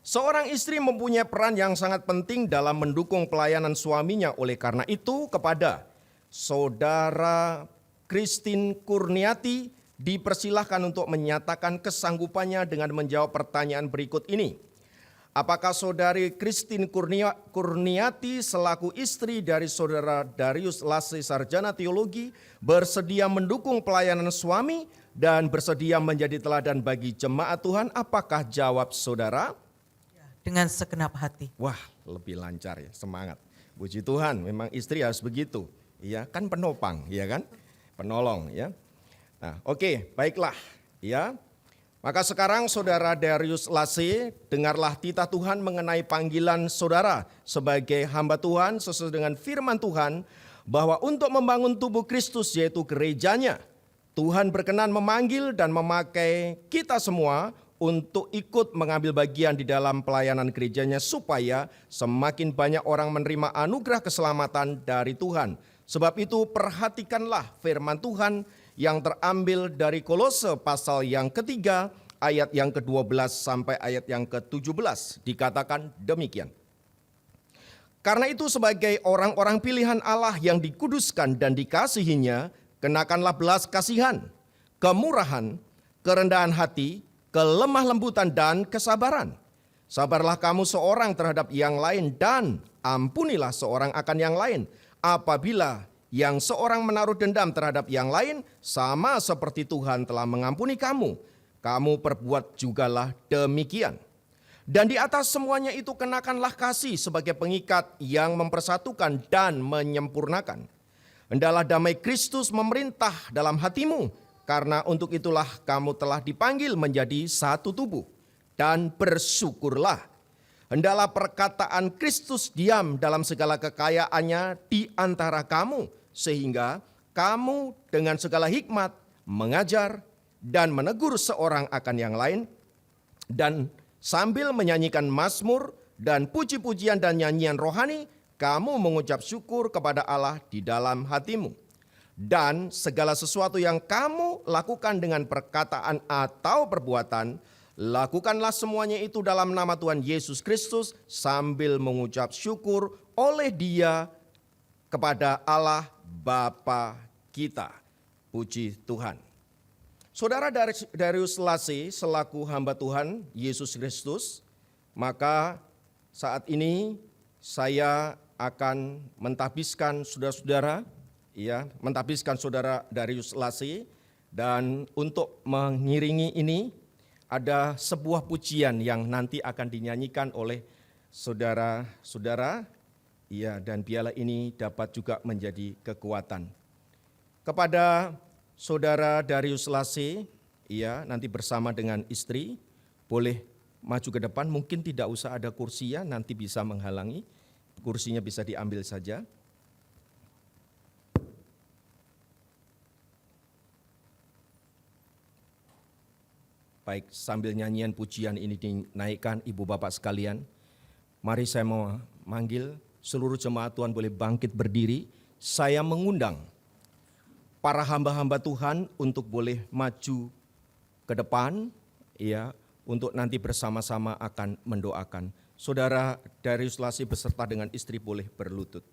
[SPEAKER 5] Seorang istri mempunyai peran yang sangat penting dalam mendukung pelayanan suaminya. Oleh karena itu, kepada Saudara Christine Kurniati dipersilahkan untuk menyatakan kesanggupannya dengan menjawab pertanyaan berikut ini. Apakah Saudari Christine Kurniati selaku istri dari Saudara Darius Lasi Sarjana Teologi bersedia mendukung pelayanan suami dan bersedia menjadi teladan bagi jemaat Tuhan? Apakah jawab saudara?
[SPEAKER 8] Dengan segenap hati.
[SPEAKER 5] Wah, lebih lancar ya, semangat. Puji Tuhan, memang istri harus begitu. Iya, kan penopang, ya kan? Penolong, ya. Nah, oke, baiklah, ya. Maka sekarang Saudara Darius Lasi, dengarlah titah Tuhan mengenai panggilan saudara sebagai hamba Tuhan sesuai dengan firman Tuhan, bahwa untuk membangun tubuh Kristus yaitu gerejanya, Tuhan berkenan memanggil dan memakai kita semua untuk ikut mengambil bagian di dalam pelayanan gerejanya supaya semakin banyak orang menerima anugerah keselamatan dari Tuhan. Sebab itu perhatikanlah firman Tuhan yang terambil dari Kolose pasal yang ketiga ayat yang ke-12 sampai ayat yang ke-17. Dikatakan demikian. Karena itu sebagai orang-orang pilihan Allah yang dikuduskan dan dikasihinya, kenakanlah belas kasihan, kemurahan, kerendahan hati, kelemah lembutan dan kesabaran. Sabarlah kamu seorang terhadap yang lain dan ampunilah seorang akan yang lain. Apabila yang seorang menaruh dendam terhadap yang lain, sama seperti Tuhan telah mengampuni kamu, kamu perbuat jugalah demikian. Dan di atas semuanya itu kenakanlah kasih sebagai pengikat yang mempersatukan dan menyempurnakan. Hendaklah damai Kristus memerintah dalam hatimu, karena untuk itulah kamu telah dipanggil menjadi satu tubuh. Dan bersyukurlah. Hendaklah perkataan Kristus diam dalam segala kekayaannya di antara kamu, sehingga kamu dengan segala hikmat mengajar dan menegur seorang akan yang lain, dan sambil menyanyikan mazmur dan puji-pujian dan nyanyian rohani, kamu mengucap syukur kepada Allah di dalam hatimu. Dan segala sesuatu yang kamu lakukan dengan perkataan atau perbuatan, lakukanlah semuanya itu dalam nama Tuhan Yesus Kristus sambil mengucap syukur oleh Dia kepada Allah Bapa kita. Puji Tuhan. Saudara Darius Lase selaku hamba Tuhan Yesus Kristus, maka saat ini saya akan mentahbiskan saudara-saudara, mentahbiskan saudara Darius Lase, dan untuk mengiringi ini ada sebuah pujian yang nanti akan dinyanyikan oleh saudara-saudara, dan biarlah ini dapat juga menjadi kekuatan. Kepada saudara Darius Lase, nanti bersama dengan istri, boleh maju ke depan, mungkin tidak usah ada kursinya, nanti bisa menghalangi, kursinya bisa diambil saja. Baik, sambil nyanyian pujian ini dinaikkan, Ibu Bapak sekalian, mari saya mau manggil seluruh jemaat Tuhan boleh bangkit berdiri. Saya mengundang para hamba-hamba Tuhan untuk boleh maju ke depan, untuk nanti bersama-sama akan mendoakan. Saudara Darius Lase beserta dengan istri boleh berlutut.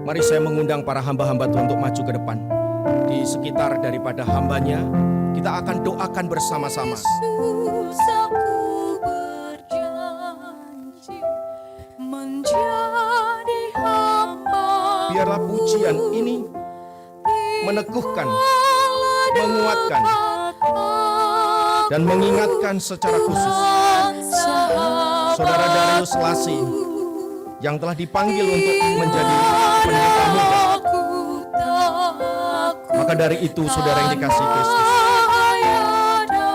[SPEAKER 5] Mari saya mengundang para hamba-hamba Tuhan untuk maju ke depan. Di sekitar daripada hambanya, kita akan doakan bersama-sama.
[SPEAKER 1] Yesus, aku berjanji menjadi hamba.
[SPEAKER 5] Biarlah pujian ini meneguhkan, menguatkan, dan mengingatkan secara khusus saudara Darius Lase yang telah dipanggil untuk menjadi pendeta muda. Maka dari itu saudara yang dikasihi Kristus,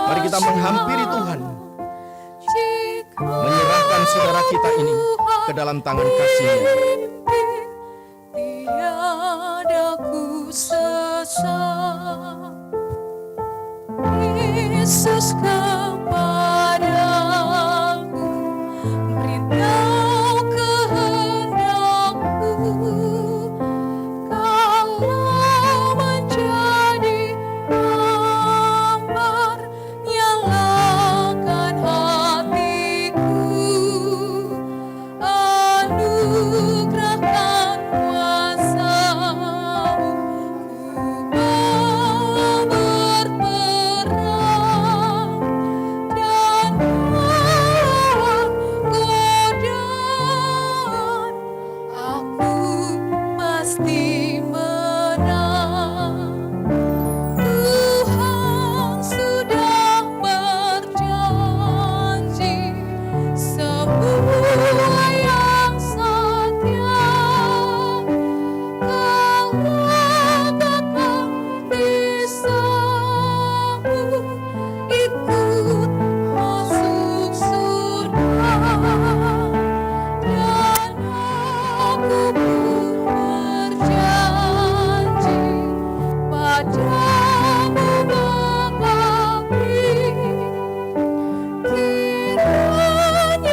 [SPEAKER 5] mari kita menghampiri Tuhan, menyerahkan saudara kita ini ke dalam tangan kasih-Nya.
[SPEAKER 1] Tiada ku sesat, Yesus kepadaku, beritahu kehendakku, kalau menjadi gambar, nyalakan hatiku, anugerahkan kuasa-Mu, ku bawa berperang, dan melawan godaan, aku pasti menang. Tuhan sudah berjanji, semua yang setia, kalau kekal bisa-Mu, ikut masuk surga. Dan aku pun berjanji padamu mengabdi, kiranya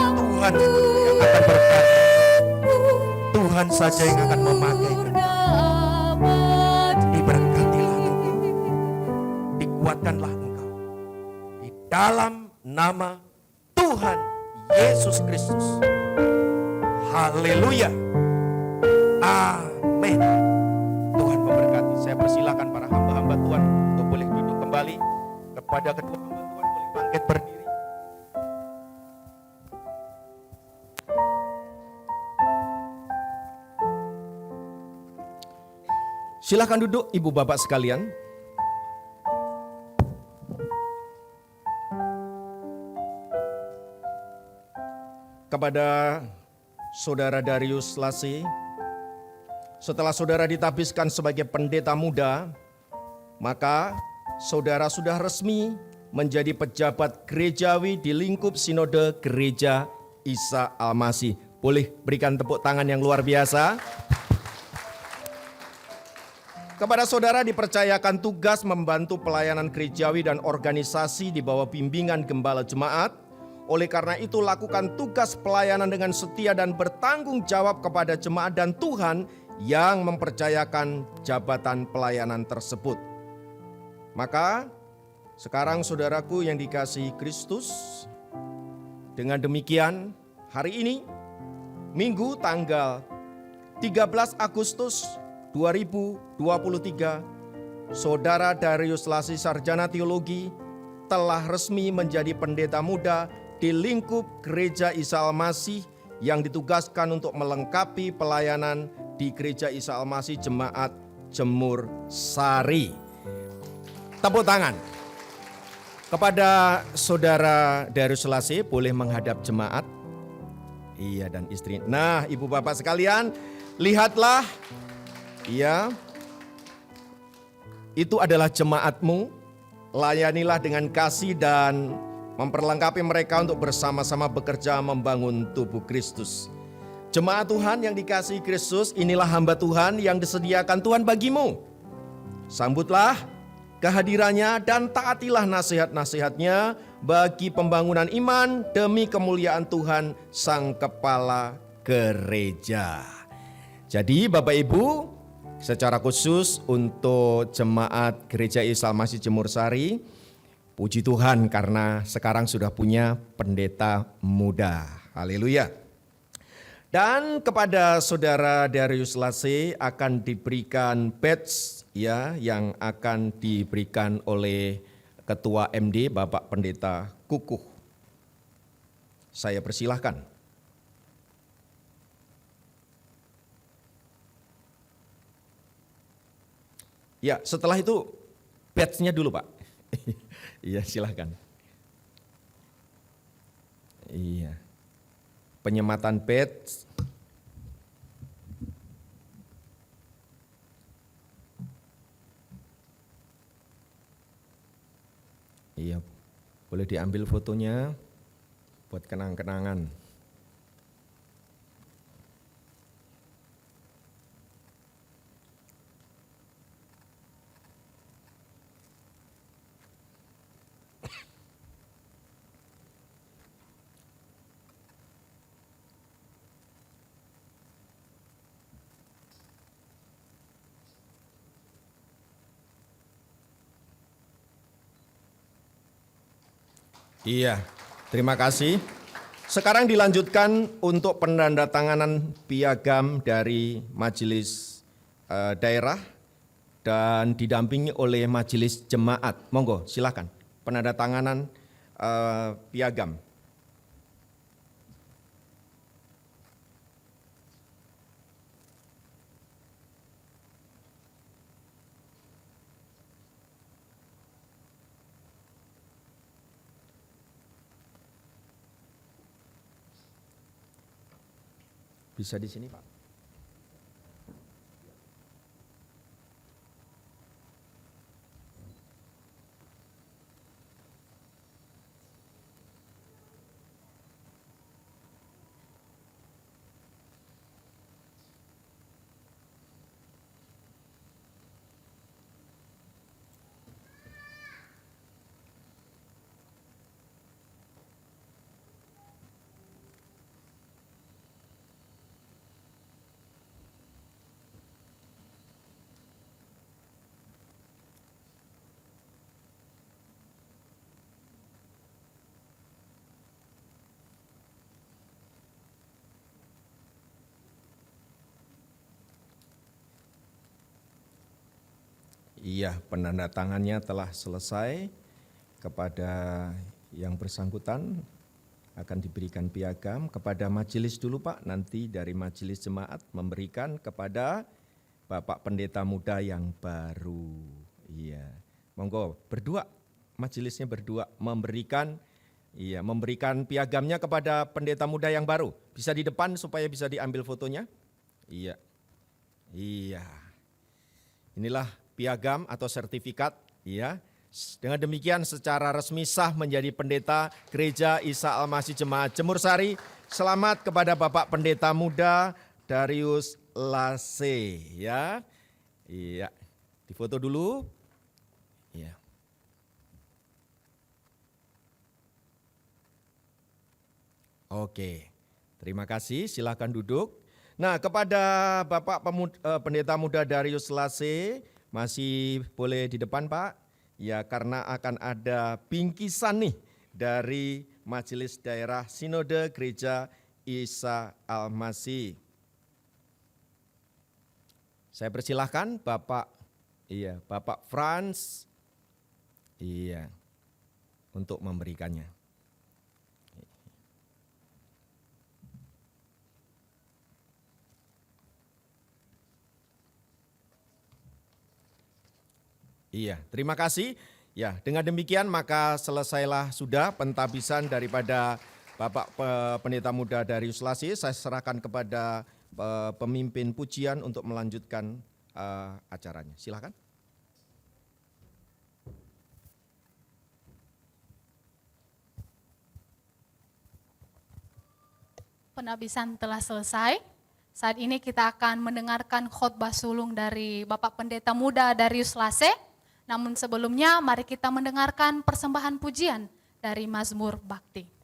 [SPEAKER 5] Tuhan yang akan berkati, Tuhan saja yang akan memakai engkau. Diberkatilah engkau, dikuatkanlah engkau, di dalam nama Tuhan Yesus Kristus. Haleluya. Amin. Tuhan memberkati. Saya persilakan para hamba-hamba Tuhan untuk boleh duduk kembali. Kepada kedua hamba Tuhan boleh bangkit berdiri. Silakan duduk Ibu Bapak sekalian. Kepada saudara Darius Lase, setelah saudara ditahbiskan sebagai pendeta muda, maka saudara sudah resmi menjadi pejabat gerejawi di lingkup sinode Gereja Isa Al-Masih. Boleh berikan tepuk tangan yang luar biasa. Kepada saudara dipercayakan tugas membantu pelayanan gerejawi dan organisasi di bawah bimbingan gembala jemaat. Oleh karena itu lakukan tugas pelayanan dengan setia dan bertanggung jawab kepada jemaat dan Tuhan yang mempercayakan jabatan pelayanan tersebut. Maka Sekarang saudaraku yang dikasihi Kristus, dengan demikian hari ini Minggu tanggal 13 Agustus 2023, Saudara Darius Lase Sarjana Teologi telah resmi menjadi pendeta muda di lingkup Gereja Isa Al-Masih yang ditugaskan untuk melengkapi pelayanan di Gereja Isa Al-Masih Jemaat Jemur Sari. Tepuk tangan kepada Saudara Darius Lase, boleh menghadap jemaat. Iya, dan istri. Nah, ibu bapak sekalian, lihatlah. Iya, itu adalah jemaatmu. Layanilah dengan kasih dan memperlengkapi mereka untuk bersama-sama bekerja membangun tubuh Kristus. Jemaat Tuhan yang dikasihi Kristus, inilah hamba Tuhan yang disediakan Tuhan bagimu. Sambutlah kehadirannya dan taatilah nasihat-nasihatnya bagi pembangunan iman demi kemuliaan Tuhan Sang Kepala Gereja. Jadi Bapak Ibu, secara khusus untuk jemaat Gereja Isa Al-Masih Jemur Sari, puji Tuhan karena sekarang sudah punya pendeta muda. Haleluya. Dan kepada Saudara Darius Lase akan diberikan badge ya, yang akan diberikan oleh Ketua MD Bapak Pendeta Kukuh. Saya persilahkan. Ya, setelah itu badge-nya dulu Pak. Iya, silahkan. Iya. Penyematan badge. Iya, boleh diambil fotonya buat kenang-kenangan. Iya, terima kasih. Sekarang dilanjutkan untuk penandatanganan piagam dari majelis daerah dan didampingi oleh majelis jemaat. Monggo, silakan penandatanganan piagam. Bisa di sini, Pak. Iya, penandatangannya telah selesai. Kepada yang bersangkutan akan diberikan piagam. Kepada majelis dulu Pak, nanti dari majelis jemaat memberikan kepada Bapak Pendeta Muda yang baru. Iya, monggo berdua, majelisnya berdua memberikan piagamnya kepada Pendeta Muda yang baru. Bisa di depan supaya bisa diambil fotonya. Iya. Inilah piagam atau sertifikat, ya. Dengan demikian secara resmi sah menjadi pendeta Gereja Isa Al-Masih Jemaat Jemur Sari. Selamat kepada Bapak Pendeta Muda Darius Lase, ya. Iya. Difoto dulu. Iya. Oke. Terima kasih, silakan duduk. Nah, kepada Bapak Pendeta Muda Darius Lase, masih boleh di depan Pak. Ya, karena akan ada bingkisan nih dari Majelis Daerah Sinode Gereja Isa Al-Masih. Saya persilahkan Bapak Franz untuk memberikannya. Iya, terima kasih. Ya, dengan demikian maka selesailah sudah pentabisan daripada Bapak Pendeta Muda Darius Lasei. Saya serahkan kepada pemimpin pujian untuk melanjutkan acaranya. Silakan.
[SPEAKER 1] Penabisan telah selesai. Saat ini kita akan mendengarkan khotbah sulung dari Bapak Pendeta Muda Darius Lasei. Namun sebelumnya mari kita mendengarkan persembahan pujian dari Mazmur Bakti.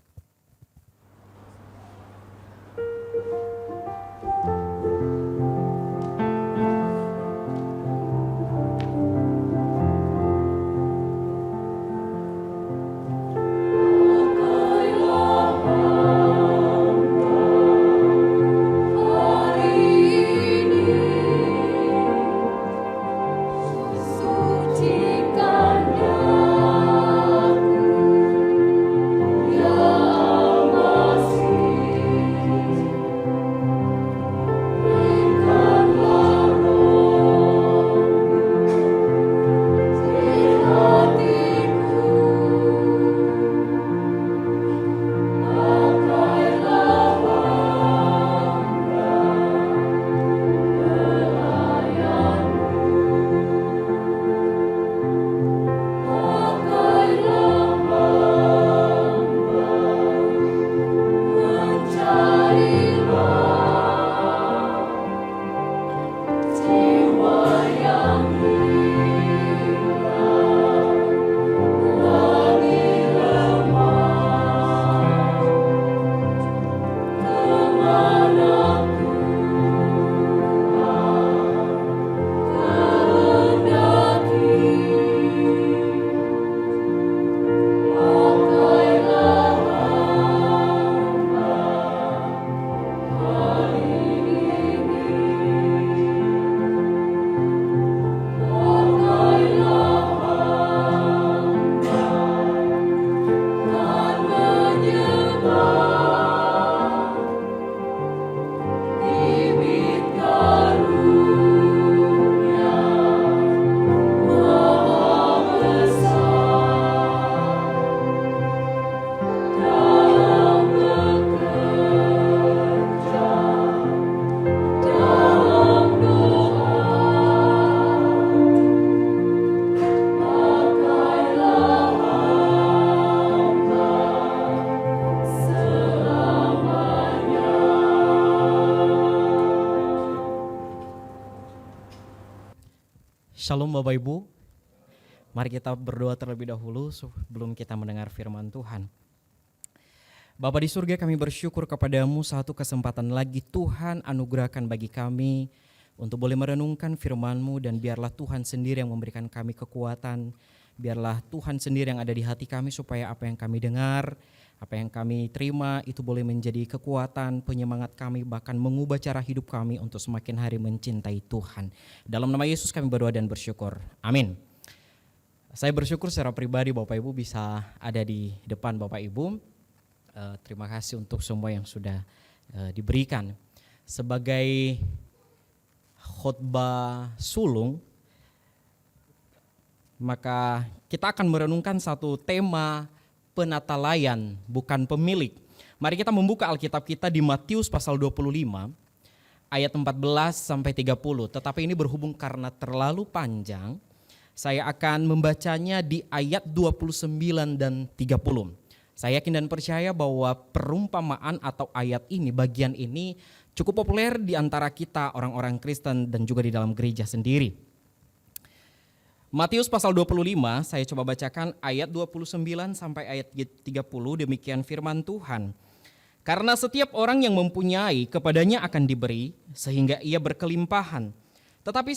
[SPEAKER 9] Shalom Bapak Ibu, mari kita berdoa terlebih dahulu sebelum kita mendengar firman Tuhan. Bapa di surga, kami bersyukur kepadamu satu kesempatan lagi Tuhan anugerahkan bagi kami untuk boleh merenungkan firman-Mu, dan biarlah Tuhan sendiri yang memberikan kami kekuatan, biarlah Tuhan sendiri yang ada di hati kami supaya apa yang kami dengar, apa yang kami terima itu boleh menjadi kekuatan, penyemangat kami, bahkan mengubah cara hidup kami untuk semakin hari mencintai Tuhan. Dalam nama Yesus kami berdoa dan bersyukur. Amin. Saya bersyukur secara pribadi Bapak Ibu bisa ada di depan Bapak Ibu. Terima kasih untuk semua yang sudah diberikan. Sebagai khotbah sulung, maka kita akan merenungkan satu tema penatalayan, bukan pemilik. Mari kita membuka Alkitab kita di Matius pasal 25 ayat 14 sampai 30. Tetapi ini berhubung karena terlalu panjang, saya akan membacanya di ayat 29 dan 30. Saya yakin dan percaya bahwa perumpamaan atau ayat ini, bagian ini cukup populer di antara kita orang-orang Kristen dan juga di dalam gereja sendiri. Matius pasal 25, saya coba bacakan ayat 29 sampai ayat 30, demikian firman Tuhan. Karena setiap orang yang mempunyai kepadanya akan diberi, sehingga ia berkelimpahan. Tetapi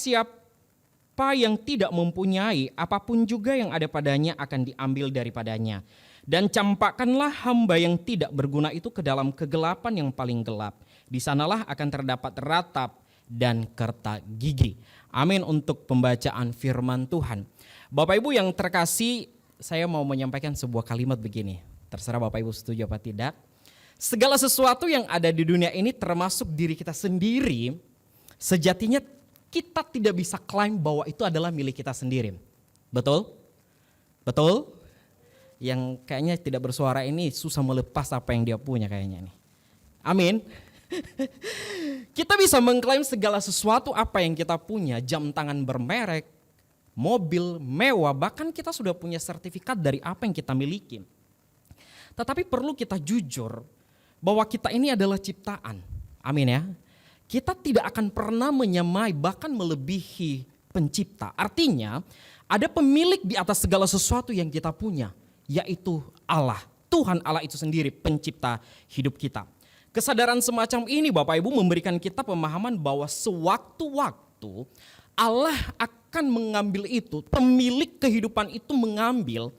[SPEAKER 9] siapa yang tidak mempunyai, apapun juga yang ada padanya akan diambil daripadanya. Dan campakkanlah hamba yang tidak berguna itu ke dalam kegelapan yang paling gelap. Di sanalah akan terdapat ratap dan kerta gigi. Amin untuk pembacaan firman Tuhan. Bapak Ibu yang terkasih, saya mau menyampaikan sebuah kalimat begini. Terserah Bapak Ibu setuju apa tidak. Segala sesuatu yang ada di dunia ini termasuk diri kita sendiri, sejatinya kita tidak bisa klaim bahwa itu adalah milik kita sendiri. Betul? Betul? Yang kayaknya tidak bersuara ini susah melepas apa yang dia punya kayaknya nih. Amin. Kita bisa mengklaim segala sesuatu apa yang kita punya, jam tangan bermerek, mobil mewah, bahkan kita sudah punya sertifikat dari apa yang kita miliki. Tetapi perlu kita jujur bahwa kita ini adalah ciptaan. Amin ya. Kita tidak akan pernah menyamai bahkan melebihi pencipta. Artinya ada pemilik di atas segala sesuatu yang kita punya, yaitu Allah. Tuhan Allah itu sendiri pencipta hidup kita. Kesadaran semacam ini Bapak Ibu memberikan kita pemahaman bahwa sewaktu-waktu Allah akan mengambil itu, pemilik kehidupan itu mengambil,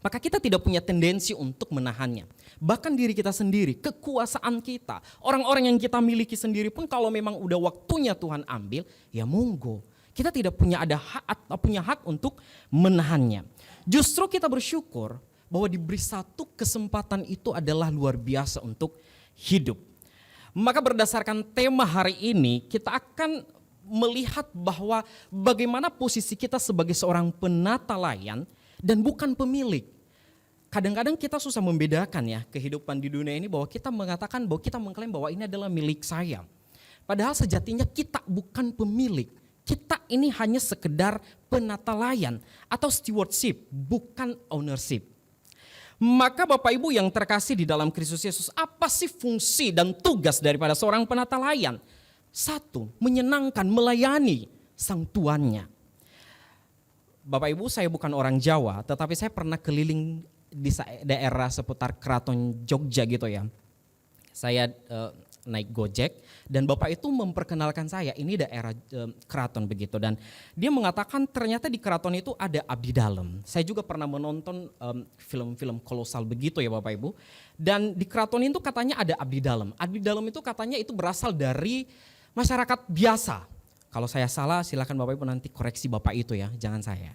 [SPEAKER 9] maka kita tidak punya tendensi untuk menahannya. Bahkan diri kita sendiri, kekuasaan kita, orang-orang yang kita miliki sendiri pun kalau memang udah waktunya Tuhan ambil, ya monggo. Kita tidak punya hak untuk menahannya. Justru kita bersyukur bahwa diberi satu kesempatan itu adalah luar biasa untuk hidup. Maka berdasarkan tema hari ini kita akan melihat bahwa bagaimana posisi kita sebagai seorang penata layan dan bukan pemilik. Kadang-kadang kita susah membedakan ya kehidupan di dunia ini bahwa kita mengatakan bahwa kita mengklaim bahwa ini adalah milik saya. Padahal sejatinya kita bukan pemilik. Kita ini hanya sekedar penata layan atau stewardship, bukan ownership. Maka Bapak Ibu yang terkasih di dalam Kristus Yesus, apa sih fungsi dan tugas daripada seorang penata layan? Satu, menyenangkan, melayani sang tuannya. Bapak Ibu, saya bukan orang Jawa, tetapi saya pernah keliling di daerah seputar Keraton Jogja gitu ya. Saya naik Gojek dan Bapak itu memperkenalkan saya ini daerah Keraton begitu, dan dia mengatakan ternyata di Keraton itu ada abdi dalam. Saya juga pernah menonton film-film kolosal begitu ya Bapak Ibu, dan di Keraton itu katanya ada abdi dalam. Abdi dalam itu katanya itu berasal dari masyarakat biasa. Kalau saya salah silakan Bapak Ibu nanti koreksi Bapak itu ya, jangan saya.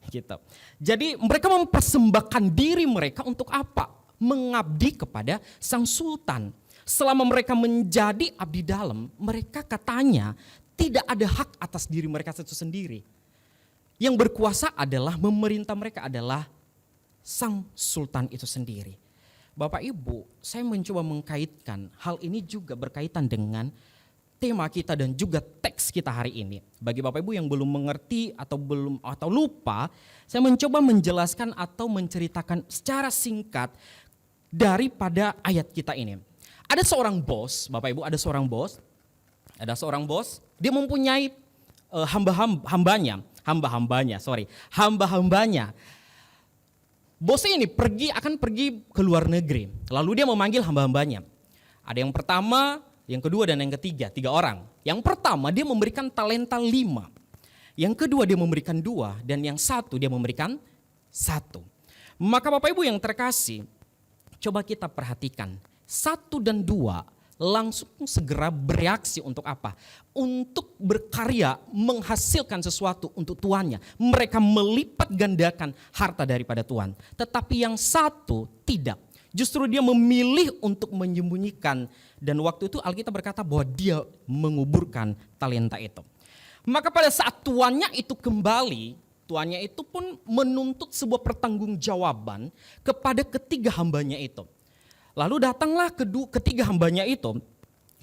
[SPEAKER 9] Gitu. Jadi mereka mempersembahkan diri mereka untuk apa? Mengabdi kepada sang sultan. Selama mereka menjadi abdi dalam, mereka katanya tidak ada hak atas diri mereka itu sendiri. Yang berkuasa adalah memerintah mereka adalah sang sultan itu sendiri. Bapak Ibu, saya mencoba mengkaitkan hal ini juga berkaitan dengan tema kita dan juga teks kita hari ini. Bagi Bapak Ibu yang belum mengerti atau lupa, saya mencoba menjelaskan atau menceritakan secara singkat daripada ayat kita ini. Ada seorang bos, Bapak Ibu, ada seorang bos, dia mempunyai hamba-hambanya. Bosnya ini akan pergi ke luar negeri, lalu dia memanggil hamba-hambanya. Ada yang pertama, yang kedua dan yang ketiga, 3 orang. Yang pertama dia memberikan talenta 5, yang kedua dia memberikan 2, dan yang satu dia memberikan 1. Maka Bapak Ibu yang terkasih, coba kita perhatikan. 1 dan 2 langsung segera bereaksi untuk apa? Untuk berkarya menghasilkan sesuatu untuk tuannya. Mereka melipat gandakan harta daripada Tuhan. Tetapi yang 1 tidak. Justru dia memilih untuk menyembunyikan. Dan waktu itu Alkitab berkata bahwa dia menguburkan talenta itu. Maka pada saat tuannya itu kembali, tuannya itu pun menuntut sebuah pertanggungjawaban kepada ketiga hambanya itu. Lalu datanglah ketiga hambanya itu.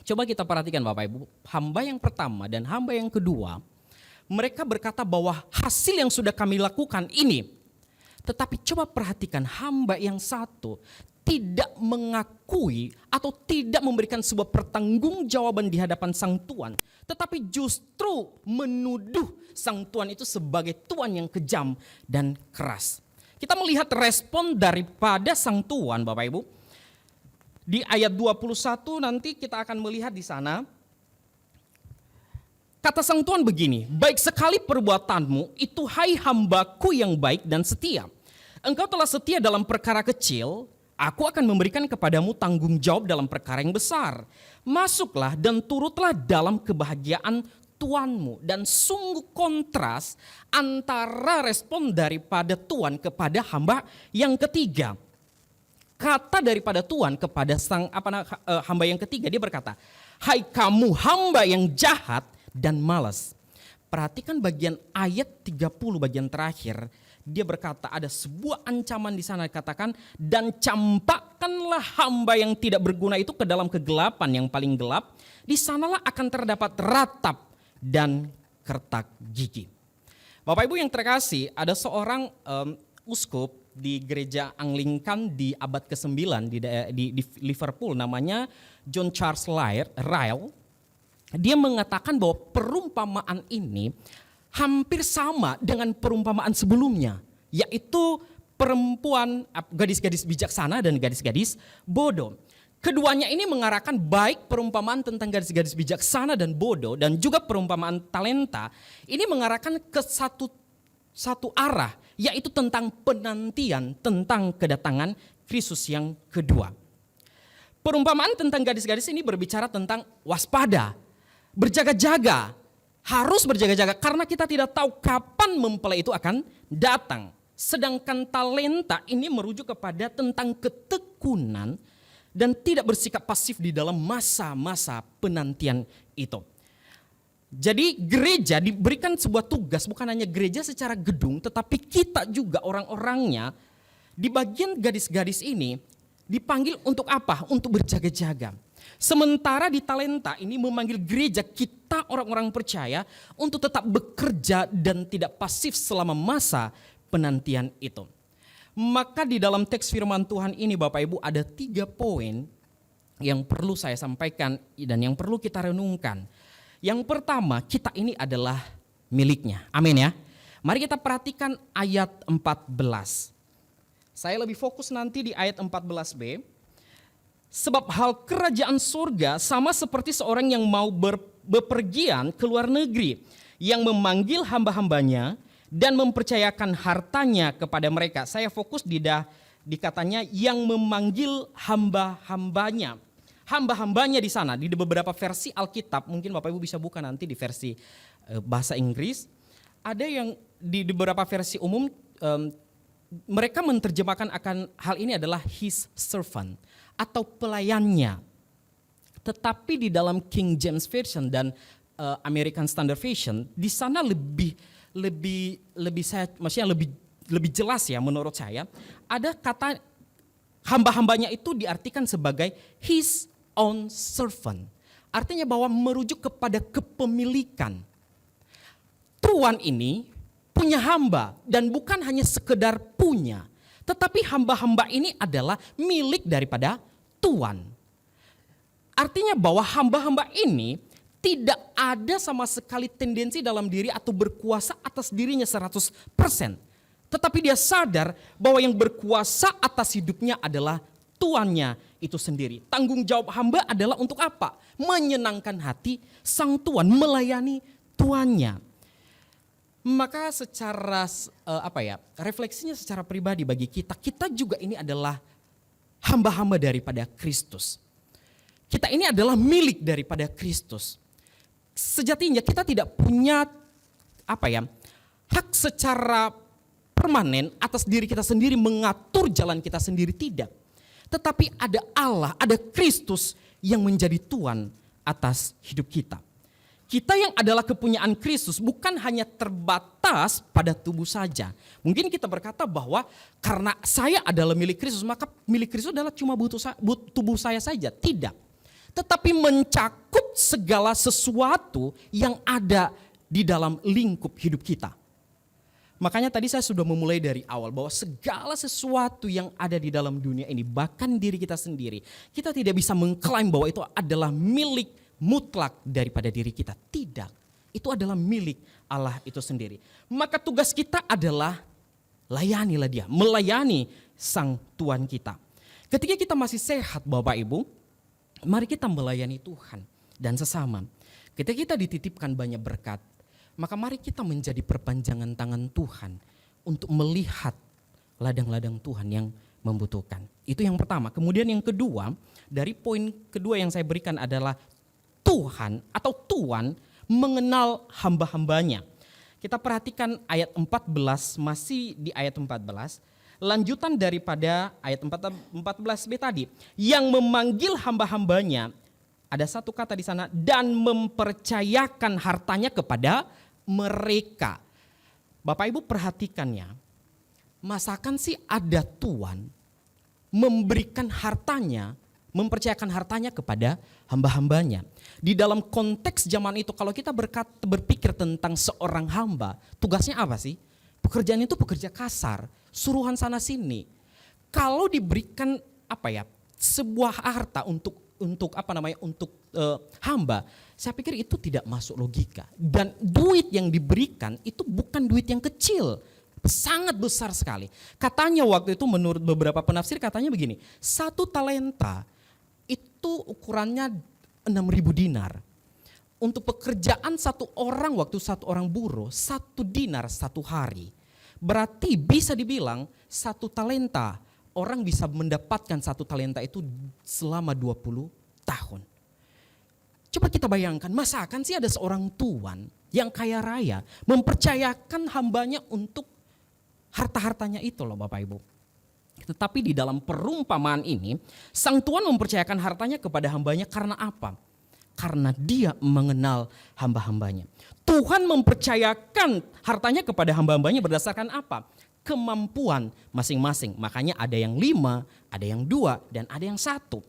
[SPEAKER 9] Coba kita perhatikan Bapak Ibu, hamba yang pertama dan hamba yang kedua, mereka berkata bahwa hasil yang sudah kami lakukan ini. Tetapi coba perhatikan hamba yang satu tidak mengakui atau tidak memberikan sebuah pertanggungjawaban di hadapan sang tuan. Tetapi justru menuduh sang tuan itu sebagai tuan yang kejam dan keras. Kita melihat respon daripada sang tuan Bapak Ibu. Di ayat 21 nanti kita akan melihat di sana. Kata sang Tuhan begini, baik sekali perbuatanmu itu hai hambaku yang baik dan setia. Engkau telah setia dalam perkara kecil, aku akan memberikan kepadamu tanggung jawab dalam perkara yang besar. Masuklah dan turutlah dalam kebahagiaan Tuanmu. Dan sungguh kontras antara respon daripada Tuhan kepada hamba yang ketiga. Kata daripada Tuhan kepada hamba yang ketiga, dia berkata, hai kamu hamba yang jahat dan malas. Perhatikan bagian ayat 30 bagian terakhir. Dia berkata ada sebuah ancaman di sana, dikatakan, dan campakkanlah hamba yang tidak berguna itu ke dalam kegelapan yang paling gelap. Di sanalah akan terdapat ratap dan kertak gigi. Bapak Ibu yang terkasih, ada seorang uskup di gereja Anglikan di abad ke-9 di Liverpool, namanya John Charles Ryle. Dia mengatakan bahwa perumpamaan ini hampir sama dengan perumpamaan sebelumnya, yaitu perempuan, gadis-gadis bijaksana dan gadis-gadis bodoh. Keduanya ini mengarahkan baik perumpamaan tentang gadis-gadis bijaksana dan bodoh dan juga perumpamaan talenta ini mengarahkan ke satu arah, yaitu tentang penantian, tentang kedatangan Kristus yang kedua. Perumpamaan tentang gadis-gadis ini berbicara tentang waspada, berjaga-jaga, harus berjaga-jaga karena kita tidak tahu kapan mempelai itu akan datang. Sedangkan talenta ini merujuk kepada tentang ketekunan dan tidak bersikap pasif di dalam masa-masa penantian itu. Jadi gereja diberikan sebuah tugas, bukan hanya gereja secara gedung, tetapi kita juga orang-orangnya di bagian gadis-gadis ini dipanggil untuk apa? Untuk berjaga-jaga. Sementara di talenta ini memanggil gereja kita orang-orang percaya untuk tetap bekerja dan tidak pasif selama masa penantian itu. Maka di dalam teks firman Tuhan ini Bapak Ibu ada 3 poin yang perlu saya sampaikan dan yang perlu kita renungkan. Yang pertama, kita ini adalah miliknya. Amin ya. Mari kita perhatikan ayat 14. Saya lebih fokus nanti di ayat 14b. Sebab hal kerajaan surga sama seperti seorang yang mau bepergian ke luar negeri, yang memanggil hamba-hambanya dan mempercayakan hartanya kepada mereka. Saya fokus di katanya yang memanggil hamba-hambanya. Hamba-hambanya di sana, di beberapa versi Alkitab, mungkin Bapak Ibu bisa buka nanti di versi bahasa Inggris. Ada yang di beberapa versi umum, mereka menerjemahkan akan hal ini adalah his servant atau pelayannya. Tetapi di dalam King James Version dan American Standard Version di sana lebih jelas ya menurut saya. Ada kata hamba-hambanya itu diartikan sebagai his own servant. Artinya bahwa merujuk kepada kepemilikan. Tuan ini punya hamba dan bukan hanya sekedar punya. Tetapi hamba-hamba ini adalah milik daripada Tuhan. Artinya bahwa hamba-hamba ini tidak ada sama sekali tendensi dalam diri atau berkuasa atas dirinya 100%. Tetapi dia sadar bahwa yang berkuasa atas hidupnya adalah tuannya itu sendiri. Tanggung jawab hamba adalah untuk apa? Menyenangkan hati sang tuan, melayani tuannya. Maka secara refleksinya secara pribadi bagi kita juga ini adalah hamba-hamba daripada Kristus. Kita ini adalah milik daripada Kristus. Sejatinya kita tidak punya hak secara permanen atas diri kita sendiri mengatur jalan kita sendiri, tidak. Tetapi ada Allah, ada Kristus yang menjadi Tuhan atas hidup kita. Kita yang adalah kepunyaan Kristus bukan hanya terbatas pada tubuh saja. Mungkin kita berkata bahwa karena saya adalah milik Kristus, maka milik Kristus adalah cuma tubuh saya saja. Tidak. Tetapi mencakup segala sesuatu yang ada di dalam lingkup hidup kita. Makanya tadi saya sudah memulai dari awal bahwa segala sesuatu yang ada di dalam dunia ini, bahkan diri kita sendiri, kita tidak bisa mengklaim bahwa itu adalah milik mutlak daripada diri kita. Tidak, itu adalah milik Allah itu sendiri. Maka tugas kita adalah layanilah dia, melayani sang Tuhan kita. Ketika kita masih sehat Bapak Ibu, mari kita melayani Tuhan dan sesama. Ketika kita dititipkan banyak berkat, maka mari kita menjadi perpanjangan tangan Tuhan untuk melihat ladang-ladang Tuhan yang membutuhkan. Itu yang pertama. Kemudian yang kedua, dari poin kedua yang saya berikan adalah Tuhan atau Tuhan mengenal hamba-hambanya. Kita perhatikan ayat 14, masih di ayat 14. Lanjutan daripada ayat 14b tadi. Yang memanggil hamba-hambanya, ada satu kata di sana, dan mempercayakan hartanya kepada mereka. Bapak Ibu perhatikannya, masakan sih ada Tuhan memberikan hartanya, mempercayakan hartanya kepada hamba-hambanya. Di dalam konteks zaman itu, kalau kita berpikir tentang seorang hamba, tugasnya apa sih? Pekerjaan itu pekerja kasar, suruhan sana sini. Kalau diberikan sebuah harta untuk hamba, saya pikir itu tidak masuk logika. Dan duit yang diberikan itu bukan duit yang kecil, sangat besar sekali. Katanya waktu itu menurut beberapa penafsir katanya begini, 1 talenta itu ukurannya 6.000 dinar. Untuk pekerjaan satu orang waktu satu orang buruh, 1 dinar 1 hari. Berarti bisa dibilang 1 talenta, orang bisa mendapatkan 1 talenta itu selama 20 tahun. Coba kita bayangkan, masakan sih ada seorang tuan yang kaya raya mempercayakan hambanya untuk harta-hartanya itu loh Bapak Ibu. Tetapi di dalam perumpamaan ini, sang tuan mempercayakan hartanya kepada hambanya karena apa? Karena dia mengenal hamba-hambanya. Tuhan mempercayakan hartanya kepada hamba-hambanya berdasarkan apa? Kemampuan masing-masing. Makanya ada yang 5, ada yang 2, dan ada yang 1.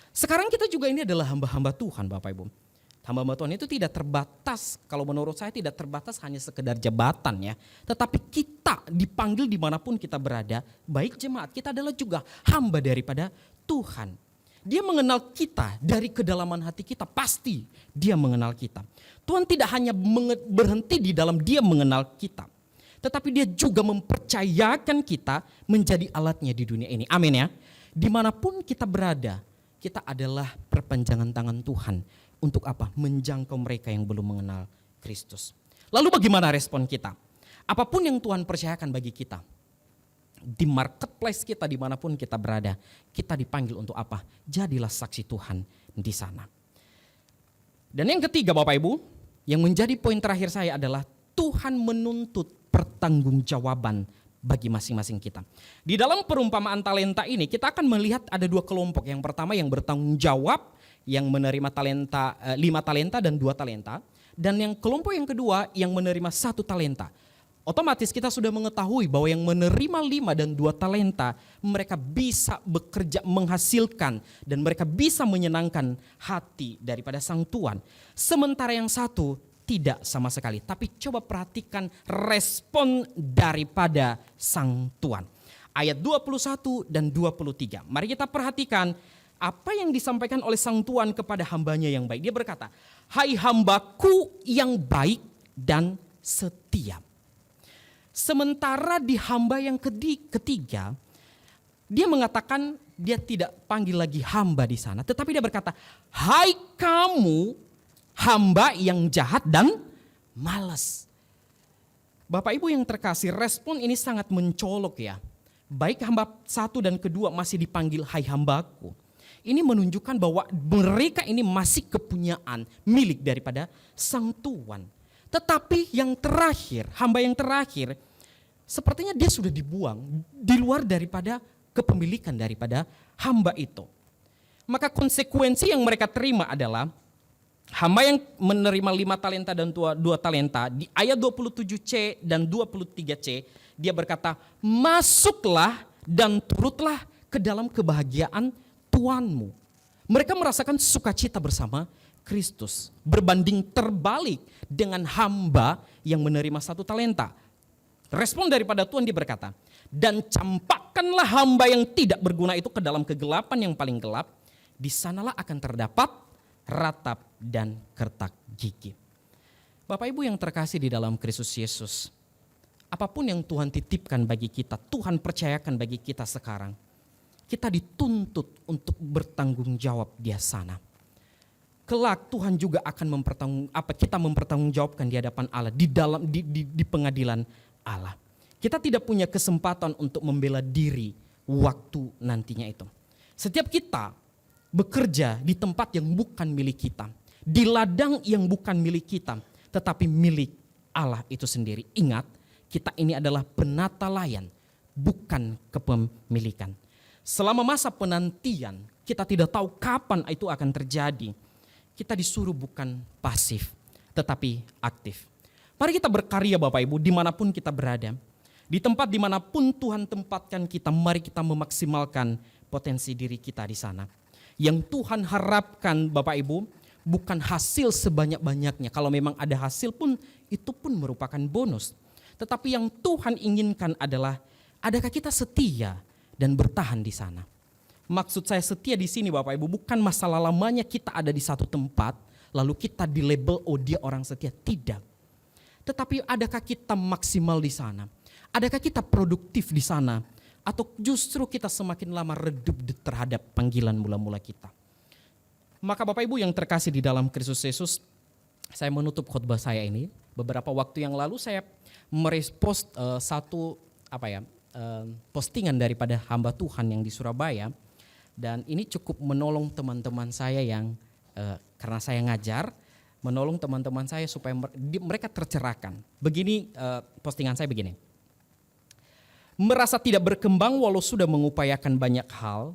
[SPEAKER 9] Sekarang kita juga ini adalah hamba-hamba Tuhan Bapak Ibu. Hamba-hamba Tuhan itu tidak terbatas, kalau menurut saya tidak terbatas hanya sekedar jabatan ya. Tetapi kita dipanggil dimanapun kita berada, baik jemaat, kita adalah juga hamba daripada Tuhan. Dia mengenal kita dari kedalaman hati kita, pasti dia mengenal kita. Tuhan tidak hanya berhenti di dalam dia mengenal kita, tetapi dia juga mempercayakan kita menjadi alatnya di dunia ini. Amin ya. Dimanapun kita berada, kita adalah perpanjangan tangan Tuhan. Untuk apa? Menjangkau mereka yang belum mengenal Kristus. Lalu bagaimana respon kita? Apapun yang Tuhan percayakan bagi kita, di marketplace kita dimanapun kita berada, kita dipanggil untuk apa? Jadilah saksi Tuhan di sana. Dan yang ketiga Bapak Ibu, yang menjadi poin terakhir saya adalah Tuhan menuntut pertanggungjawaban bagi masing-masing kita. Di dalam perumpamaan talenta ini kita akan melihat ada 2 kelompok. Yang pertama yang bertanggung jawab, yang menerima 5 talenta dan 2 talenta. Dan yang kelompok yang kedua yang menerima 1 talenta. Otomatis kita sudah mengetahui bahwa yang menerima 5 dan 2 talenta, mereka bisa bekerja menghasilkan dan mereka bisa menyenangkan hati daripada sang tuan. Sementara yang 1 tidak sama sekali. Tapi coba perhatikan respon daripada sang tuan. Ayat 21 dan 23. Mari kita perhatikan apa yang disampaikan oleh sang tuan kepada hambanya yang baik. Dia berkata, "Hai hambaku yang baik dan setia." Sementara di hamba yang ketiga, dia mengatakan dia tidak panggil lagi hamba di sana. Tetapi dia berkata, "Hai kamu hamba yang jahat dan malas." Bapak Ibu yang terkasih, respon ini sangat mencolok ya. Baik hamba 1 dan kedua masih dipanggil hai hambaku. Ini menunjukkan bahwa mereka ini masih kepunyaan milik daripada sang tuan. Tetapi yang terakhir, hamba yang terakhir, sepertinya dia sudah dibuang di luar daripada kepemilikan daripada hamba itu. Maka konsekuensi yang mereka terima adalah hamba yang menerima 5 talenta dan 2 talenta, di ayat 27C dan 23C, dia berkata, "Masuklah dan turutlah ke dalam kebahagiaan tuanmu." Mereka merasakan sukacita bersama Kristus. Berbanding terbalik dengan hamba yang menerima 1 talenta. Respon daripada Tuhan dia berkata, "Dan campakkanlah hamba yang tidak berguna itu ke dalam kegelapan yang paling gelap. Di sanalah akan terdapat ratap dan kertak gigi." Bapak Ibu yang terkasih di dalam Kristus Yesus, apapun yang Tuhan titipkan bagi kita, Tuhan percayakan bagi kita sekarang, kita dituntut untuk bertanggung jawab di sana. kelak Tuhan juga akan kita mempertanggungjawabkan di hadapan Allah, di pengadilan Allah. Kita tidak punya kesempatan untuk membela diri waktu nantinya itu. Setiap kita bekerja di tempat yang bukan milik kita, di ladang yang bukan milik kita, tetapi milik Allah itu sendiri. Ingat, kita ini adalah penata layan, bukan kepemilikan. Selama masa penantian, kita tidak tahu kapan itu akan terjadi. Kita disuruh bukan pasif, tetapi aktif. Mari kita berkarya Bapak Ibu dimanapun kita berada. Di tempat dimanapun Tuhan tempatkan kita, mari kita memaksimalkan potensi diri kita di sana. Yang Tuhan harapkan Bapak Ibu bukan hasil sebanyak-banyaknya. Kalau memang ada hasil pun, itu pun merupakan bonus. Tetapi yang Tuhan inginkan adalah, adakah kita setia dan bertahan di sana. Maksud saya setia di sini Bapak Ibu bukan masalah lamanya kita ada di satu tempat lalu kita di label oh dia orang setia, tidak. Tetapi adakah kita maksimal di sana? Adakah kita produktif di sana? Atau justru kita semakin lama redup terhadap panggilan mula-mula kita? Maka Bapak Ibu yang terkasih di dalam Kristus Yesus, saya menutup khotbah saya ini. Beberapa waktu yang lalu saya merepost satu postingan daripada hamba Tuhan yang di Surabaya. Dan ini cukup menolong teman-teman saya yang karena saya ngajar, menolong teman-teman saya supaya mereka tercerahkan. Begini postingan saya begini. Merasa tidak berkembang walau sudah mengupayakan banyak hal,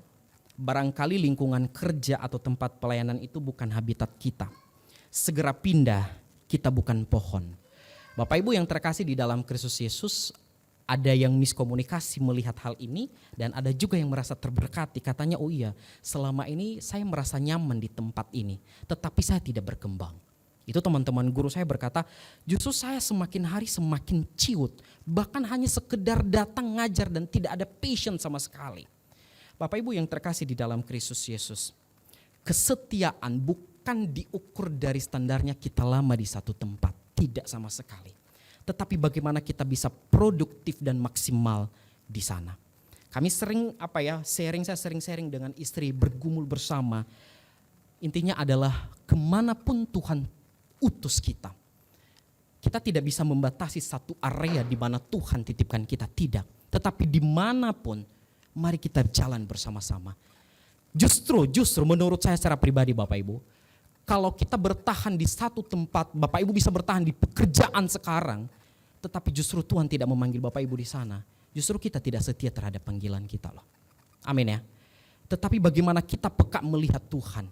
[SPEAKER 9] barangkali lingkungan kerja atau tempat pelayanan itu bukan habitat kita. Segera pindah, kita bukan pohon. Bapak Ibu yang terkasih di dalam Kristus Yesus, ada yang miskomunikasi melihat hal ini dan ada juga yang merasa terberkati. Katanya, oh iya selama ini saya merasa nyaman di tempat ini tetapi saya tidak berkembang. Itu teman-teman guru saya berkata, justru saya semakin hari semakin ciut. Bahkan hanya sekedar datang ngajar dan tidak ada passion sama sekali. Bapak Ibu yang terkasih di dalam Kristus Yesus, kesetiaan bukan diukur dari standarnya kita lama di satu tempat. Tidak sama sekali. Tetapi bagaimana kita bisa produktif dan maksimal di sana. Kami sering saya sering sharing dengan istri, bergumul bersama. Intinya adalah kemanapun Tuhan utus kita. Kita tidak bisa membatasi satu area di mana Tuhan titipkan kita, tidak. Tetapi dimanapun mari kita jalan bersama-sama. Justru menurut saya secara pribadi Bapak Ibu, kalau kita bertahan di satu tempat, Bapak Ibu bisa bertahan di pekerjaan sekarang, tetapi justru Tuhan tidak memanggil Bapak Ibu di sana. Justru kita tidak setia terhadap panggilan kita loh. Amin ya. Tetapi bagaimana kita peka melihat Tuhan.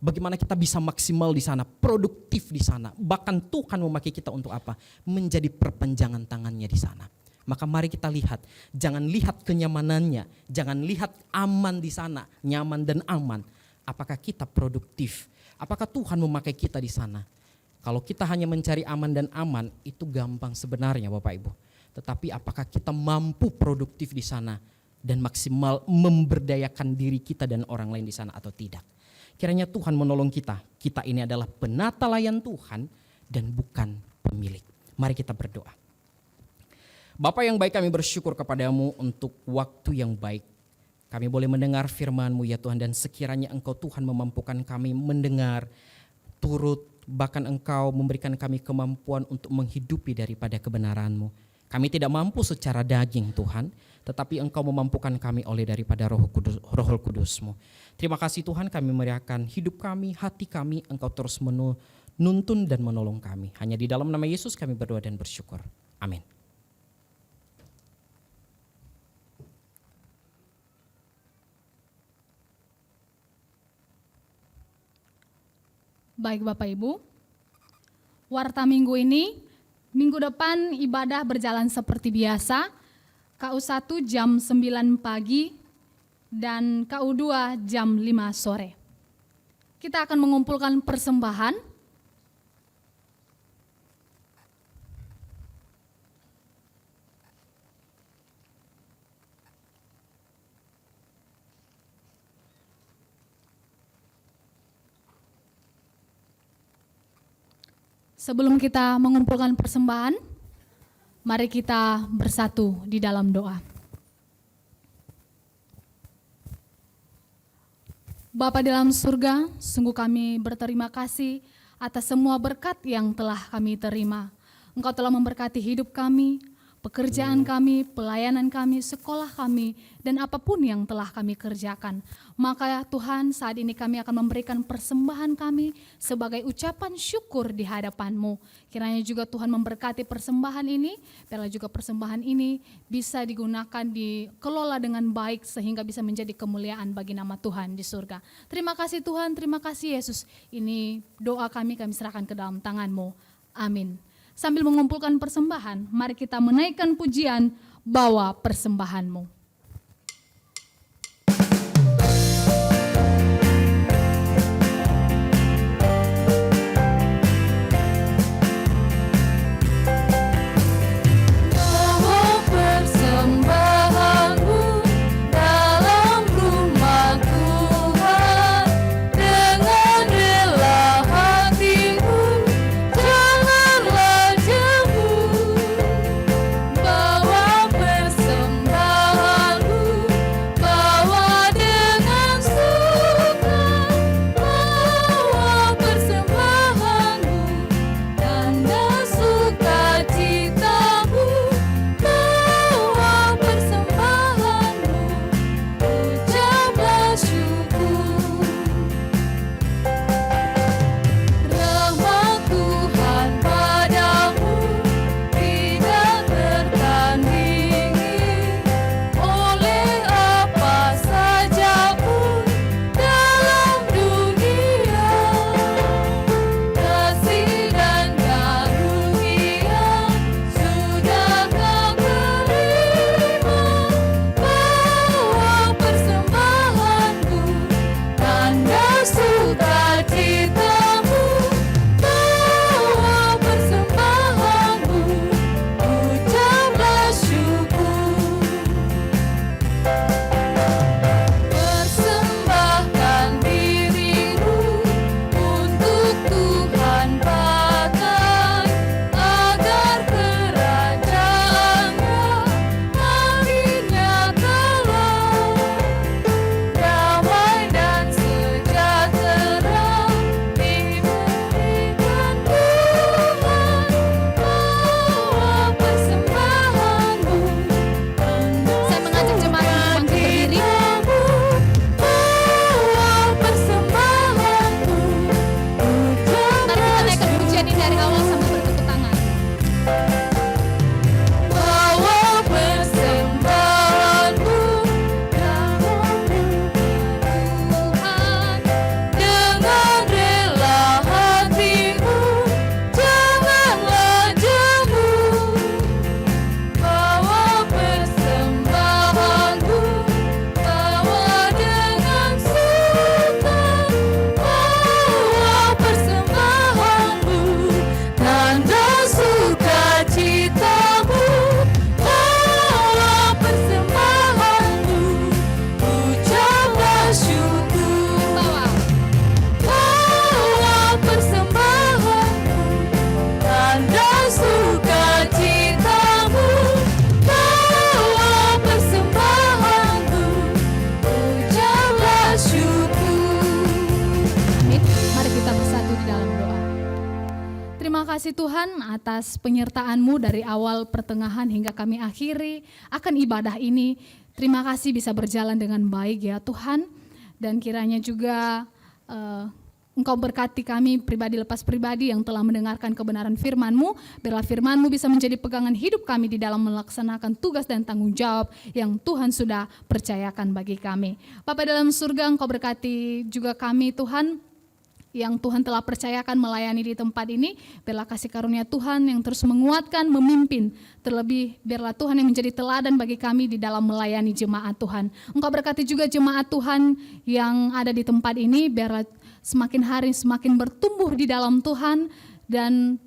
[SPEAKER 9] Bagaimana kita bisa maksimal di sana, produktif di sana. Bahkan Tuhan memakai kita untuk apa? Menjadi perpanjangan tangannya di sana. Maka mari kita lihat, jangan lihat kenyamanannya, jangan lihat aman di sana, nyaman dan aman. Apakah kita produktif? Apakah Tuhan memakai kita di sana? Kalau kita hanya mencari aman dan aman, itu gampang sebenarnya Bapak Ibu. Tetapi apakah kita mampu produktif di sana dan maksimal memberdayakan diri kita dan orang lain di sana atau tidak? Kiranya Tuhan menolong kita. Kita ini adalah penata layan Tuhan dan bukan pemilik. Mari kita berdoa. Bapa yang baik, kami bersyukur kepadamu untuk waktu yang baik. Kami boleh mendengar firman-Mu ya Tuhan, dan sekiranya Engkau Tuhan memampukan kami mendengar, turut, bahkan Engkau memberikan kami kemampuan untuk menghidupi daripada kebenaran-Mu. Kami tidak mampu secara daging Tuhan, tetapi Engkau memampukan kami oleh daripada Roh Kudus-Mu. Terima kasih Tuhan, kami meriahkan hidup kami, hati kami, Engkau terus menuntun dan menolong kami. Hanya di dalam nama Yesus kami berdoa dan bersyukur. Amin.
[SPEAKER 1] Baik Bapak Ibu, warta minggu ini, minggu depan ibadah berjalan seperti biasa. KU1 jam 9 pagi dan KU2 jam 5 sore. Kita akan mengumpulkan persembahan. Sebelum kita mengumpulkan persembahan, mari kita bersatu di dalam doa. Bapa dalam surga, sungguh kami berterima kasih atas semua berkat yang telah kami terima. Engkau telah memberkati hidup kami, pekerjaan kami, pelayanan kami, sekolah kami, dan apapun yang telah kami kerjakan. Maka Tuhan, saat ini kami akan memberikan persembahan kami sebagai ucapan syukur di hadapan-Mu. Kiranya juga Tuhan memberkati persembahan ini, biarlah juga persembahan ini bisa digunakan, dikelola dengan baik sehingga bisa menjadi kemuliaan bagi nama Tuhan di surga. Terima kasih Tuhan, terima kasih Yesus. Ini doa kami serahkan ke dalam tangan-Mu. Amin. Sambil mengumpulkan persembahan, mari kita menaikkan pujian, bawa persembahan-Mu. kasih Tuhan atas penyertaan-Mu dari awal, pertengahan hingga kami akhiri akan ibadah ini. Terima kasih bisa berjalan dengan baik ya Tuhan. Dan kiranya juga Engkau berkati kami pribadi lepas pribadi yang telah mendengarkan kebenaran firman-Mu. Biarlah firman-Mu bisa menjadi pegangan hidup kami di dalam melaksanakan tugas dan tanggung jawab yang Tuhan sudah percayakan bagi kami. Bapa dalam surga, Engkau berkati juga kami Tuhan, yang Tuhan telah percayakan melayani di tempat ini. Biarlah kasih karunia Tuhan yang terus menguatkan, memimpin. Terlebih biarlah Tuhan yang menjadi teladan bagi kami di dalam melayani jemaat Tuhan. Engkau berkati juga jemaat Tuhan yang ada di tempat ini. Biarlah semakin hari semakin bertumbuh di dalam Tuhan. Dan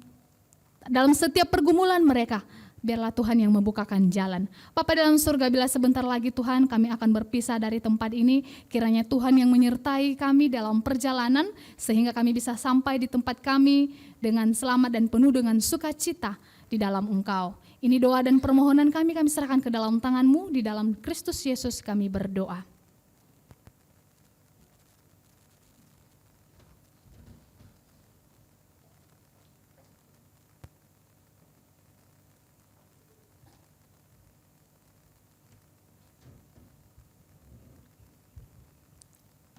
[SPEAKER 1] dalam setiap pergumulan mereka, biarlah Tuhan yang membukakan jalan. Bapa dalam surga, bila sebentar lagi Tuhan kami akan berpisah dari tempat ini, kiranya Tuhan yang menyertai kami dalam perjalanan, sehingga kami bisa sampai di tempat kami dengan selamat dan penuh dengan sukacita di dalam Engkau. Ini doa dan permohonan kami serahkan ke dalam tangan-Mu, di dalam Kristus Yesus kami berdoa.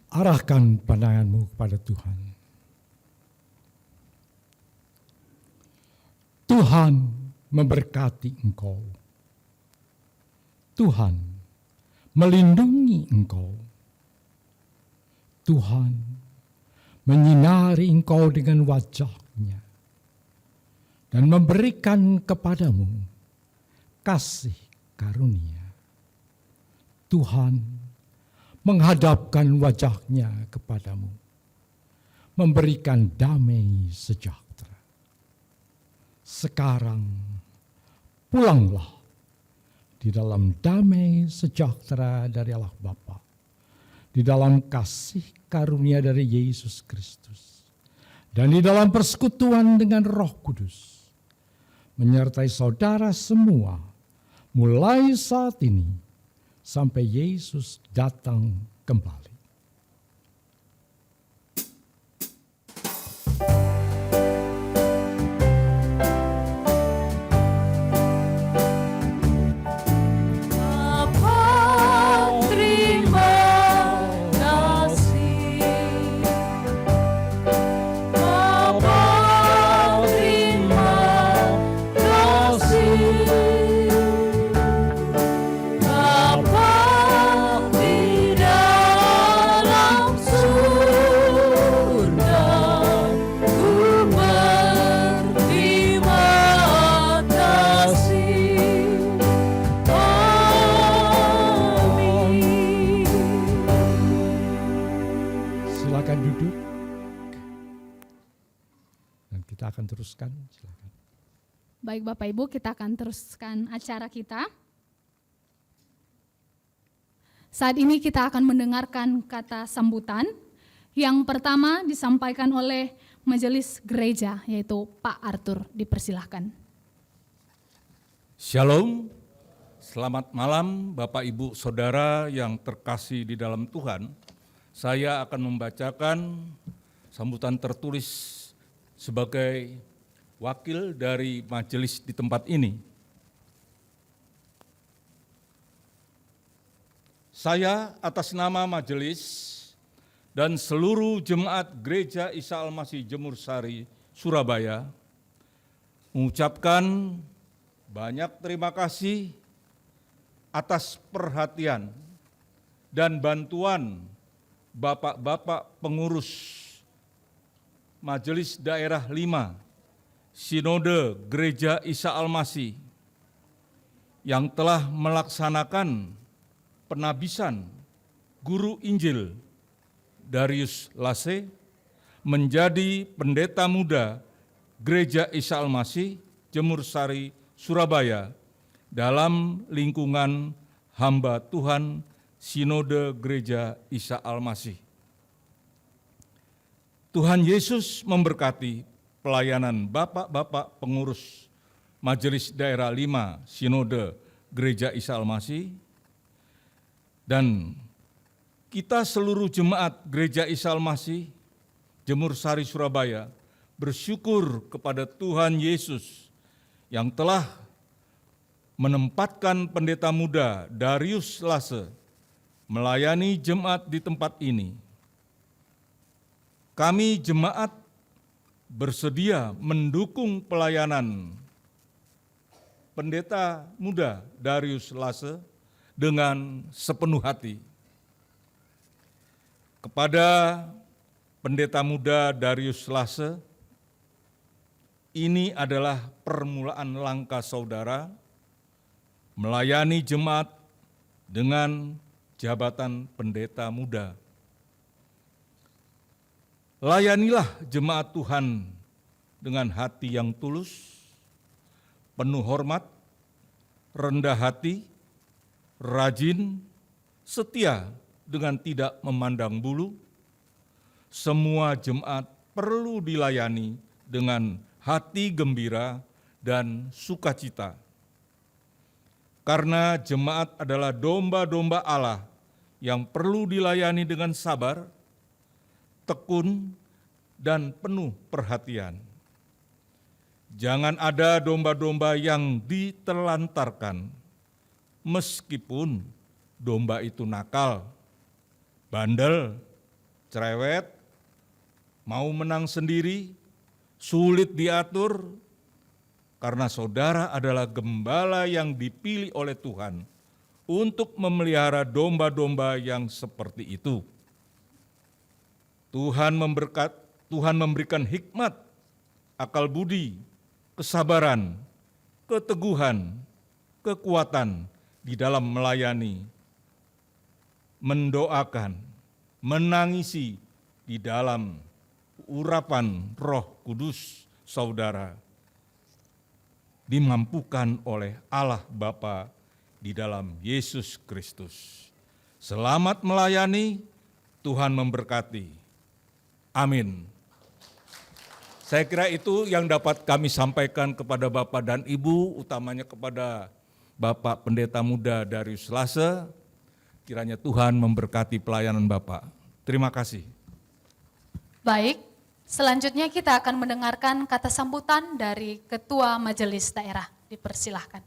[SPEAKER 10] Arahkan pandanganmu kepada Tuhan. Tuhan memberkati engkau. Tuhan melindungi engkau. Tuhan menyinari engkau dengan wajah-Nya dan memberikan kepadamu kasih karunia. Tuhan menghadapkan wajah-Nya kepadamu, memberikan damai sejahtera. Sekarang pulanglah di dalam damai sejahtera dari Allah Bapa, di dalam kasih karunia dari Yesus Kristus, dan di dalam persekutuan dengan Roh Kudus, menyertai saudara semua, mulai saat ini sampai Yesus datang kembali. Silakan duduk. Dan kita akan teruskan, silakan.
[SPEAKER 11] Baik Bapak Ibu, kita akan teruskan acara kita. Saat ini kita akan mendengarkan kata sambutan. Yang pertama disampaikan oleh Majelis Gereja, yaitu Pak Arthur. Dipersilahkan.
[SPEAKER 6] Shalom, selamat malam Bapak Ibu Saudara yang terkasih di dalam Tuhan. Saya akan membacakan sambutan tertulis sebagai wakil dari majelis di tempat ini. Saya atas nama majelis dan seluruh jemaat Gereja Isa Al-Masih Jemur Sari, Surabaya, mengucapkan banyak terima kasih atas perhatian dan bantuan Bapak-Bapak pengurus Majelis Daerah 5 Sinode Gereja Isa Al-Masih yang telah melaksanakan penabisan Guru Injil Darius Lase menjadi pendeta muda Gereja Isa Al-Masih Jemur Sari, Surabaya dalam lingkungan hamba Tuhan Sinode Gereja Isa Al-Masih. Tuhan Yesus memberkati pelayanan Bapak-Bapak pengurus Majelis Daerah 5 Sinode Gereja Isa Al-Masih dan kita seluruh jemaat Gereja Isa Al-Masih Jemur Sari, Surabaya bersyukur kepada Tuhan Yesus yang telah menempatkan pendeta muda Darius Lase melayani jemaat di tempat ini. Kami jemaat bersedia mendukung pelayanan pendeta muda Darius Lase dengan sepenuh hati. Kepada pendeta muda Darius Lase, ini adalah permulaan langkah saudara melayani jemaat dengan jabatan pendeta muda. Layanilah jemaat Tuhan dengan hati yang tulus, penuh hormat, rendah hati, rajin, setia dengan tidak memandang bulu. Semua jemaat perlu dilayani dengan hati gembira dan sukacita. Karena jemaat adalah domba-domba Allah yang perlu dilayani dengan sabar, tekun, dan penuh perhatian. Jangan ada domba-domba yang ditelantarkan, meskipun domba itu nakal, bandel, cerewet, mau menang sendiri, sulit diatur, karena saudara adalah gembala yang dipilih oleh Tuhan untuk memelihara domba-domba yang seperti itu. Tuhan memberikan hikmat, akal budi, kesabaran, keteguhan, kekuatan di dalam melayani, mendoakan, menangisi di dalam urapan Roh Kudus saudara, dimampukan oleh Allah Bapa di dalam Yesus Kristus. Selamat melayani, Tuhan memberkati. Amin. Saya kira itu yang dapat kami sampaikan kepada Bapak dan Ibu, utamanya kepada Bapak Pendeta Muda Darius Lase. Kiranya Tuhan memberkati pelayanan Bapak. Terima kasih.
[SPEAKER 1] Baik, selanjutnya kita akan mendengarkan kata sambutan dari Ketua Majelis Daerah. Dipersilahkan.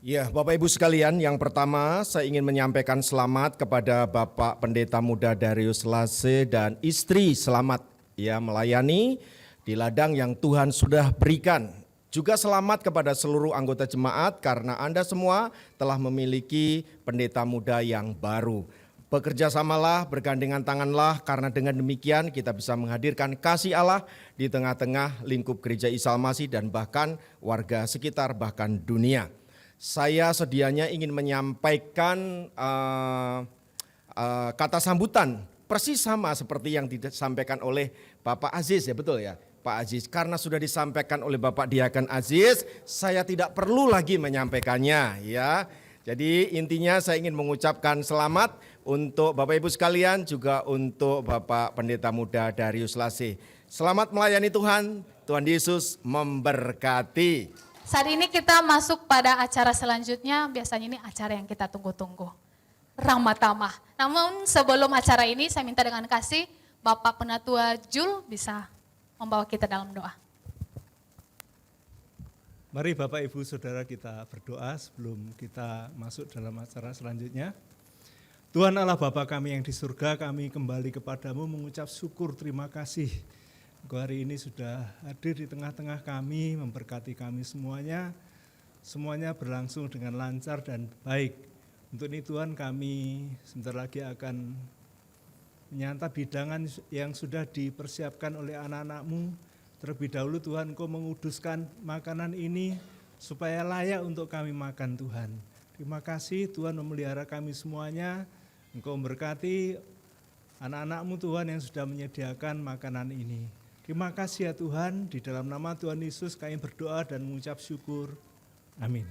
[SPEAKER 5] Ya, Bapak Ibu sekalian, yang pertama saya ingin menyampaikan selamat kepada Bapak Pendeta Muda Darius Lase dan istri, selamat ya melayani di ladang yang Tuhan sudah berikan. Juga selamat kepada seluruh anggota jemaat karena Anda semua telah memiliki pendeta muda yang baru. Bekerjasamalah, bergandengan tanganlah, karena dengan demikian kita bisa menghadirkan kasih Allah di tengah-tengah lingkup Gereja Isa Al-Masih dan bahkan warga sekitar, bahkan dunia. Saya sedianya ingin menyampaikan kata sambutan persis sama seperti yang disampaikan oleh Bapak Aziz, ya betul ya Pak Aziz. Karena sudah disampaikan oleh Bapak Diaken Aziz, saya tidak perlu lagi menyampaikannya ya. Jadi intinya saya ingin mengucapkan selamat untuk Bapak Ibu sekalian, juga untuk Bapak Pendeta Muda Darius Lase. Selamat melayani Tuhan, Tuhan Yesus memberkati.
[SPEAKER 1] Saat ini kita masuk pada acara selanjutnya, biasanya ini acara yang kita tunggu-tunggu. Ramah Tamah. Namun sebelum acara ini saya minta dengan kasih Bapak Penatua Jul bisa membawa kita dalam doa.
[SPEAKER 12] Mari Bapak Ibu Saudara kita berdoa sebelum kita masuk dalam acara selanjutnya. Tuhan Allah Bapa kami yang di surga, kami kembali kepadamu mengucap syukur terima kasih. Engkau hari ini sudah hadir di tengah-tengah kami, memberkati kami semuanya. Semuanya berlangsung dengan lancar dan baik. Untuk ini Tuhan kami sebentar lagi akan menyantap hidangan yang sudah dipersiapkan oleh anak-anak-Mu. Terlebih dahulu Tuhan Engkau menguduskan makanan ini supaya layak untuk kami makan Tuhan. Terima kasih Tuhan memelihara kami semuanya. Engkau memberkati anak-anak-Mu Tuhan yang sudah menyediakan makanan ini. Terima kasih ya Tuhan, di dalam nama Tuhan Yesus kami berdoa dan mengucap syukur. Amin.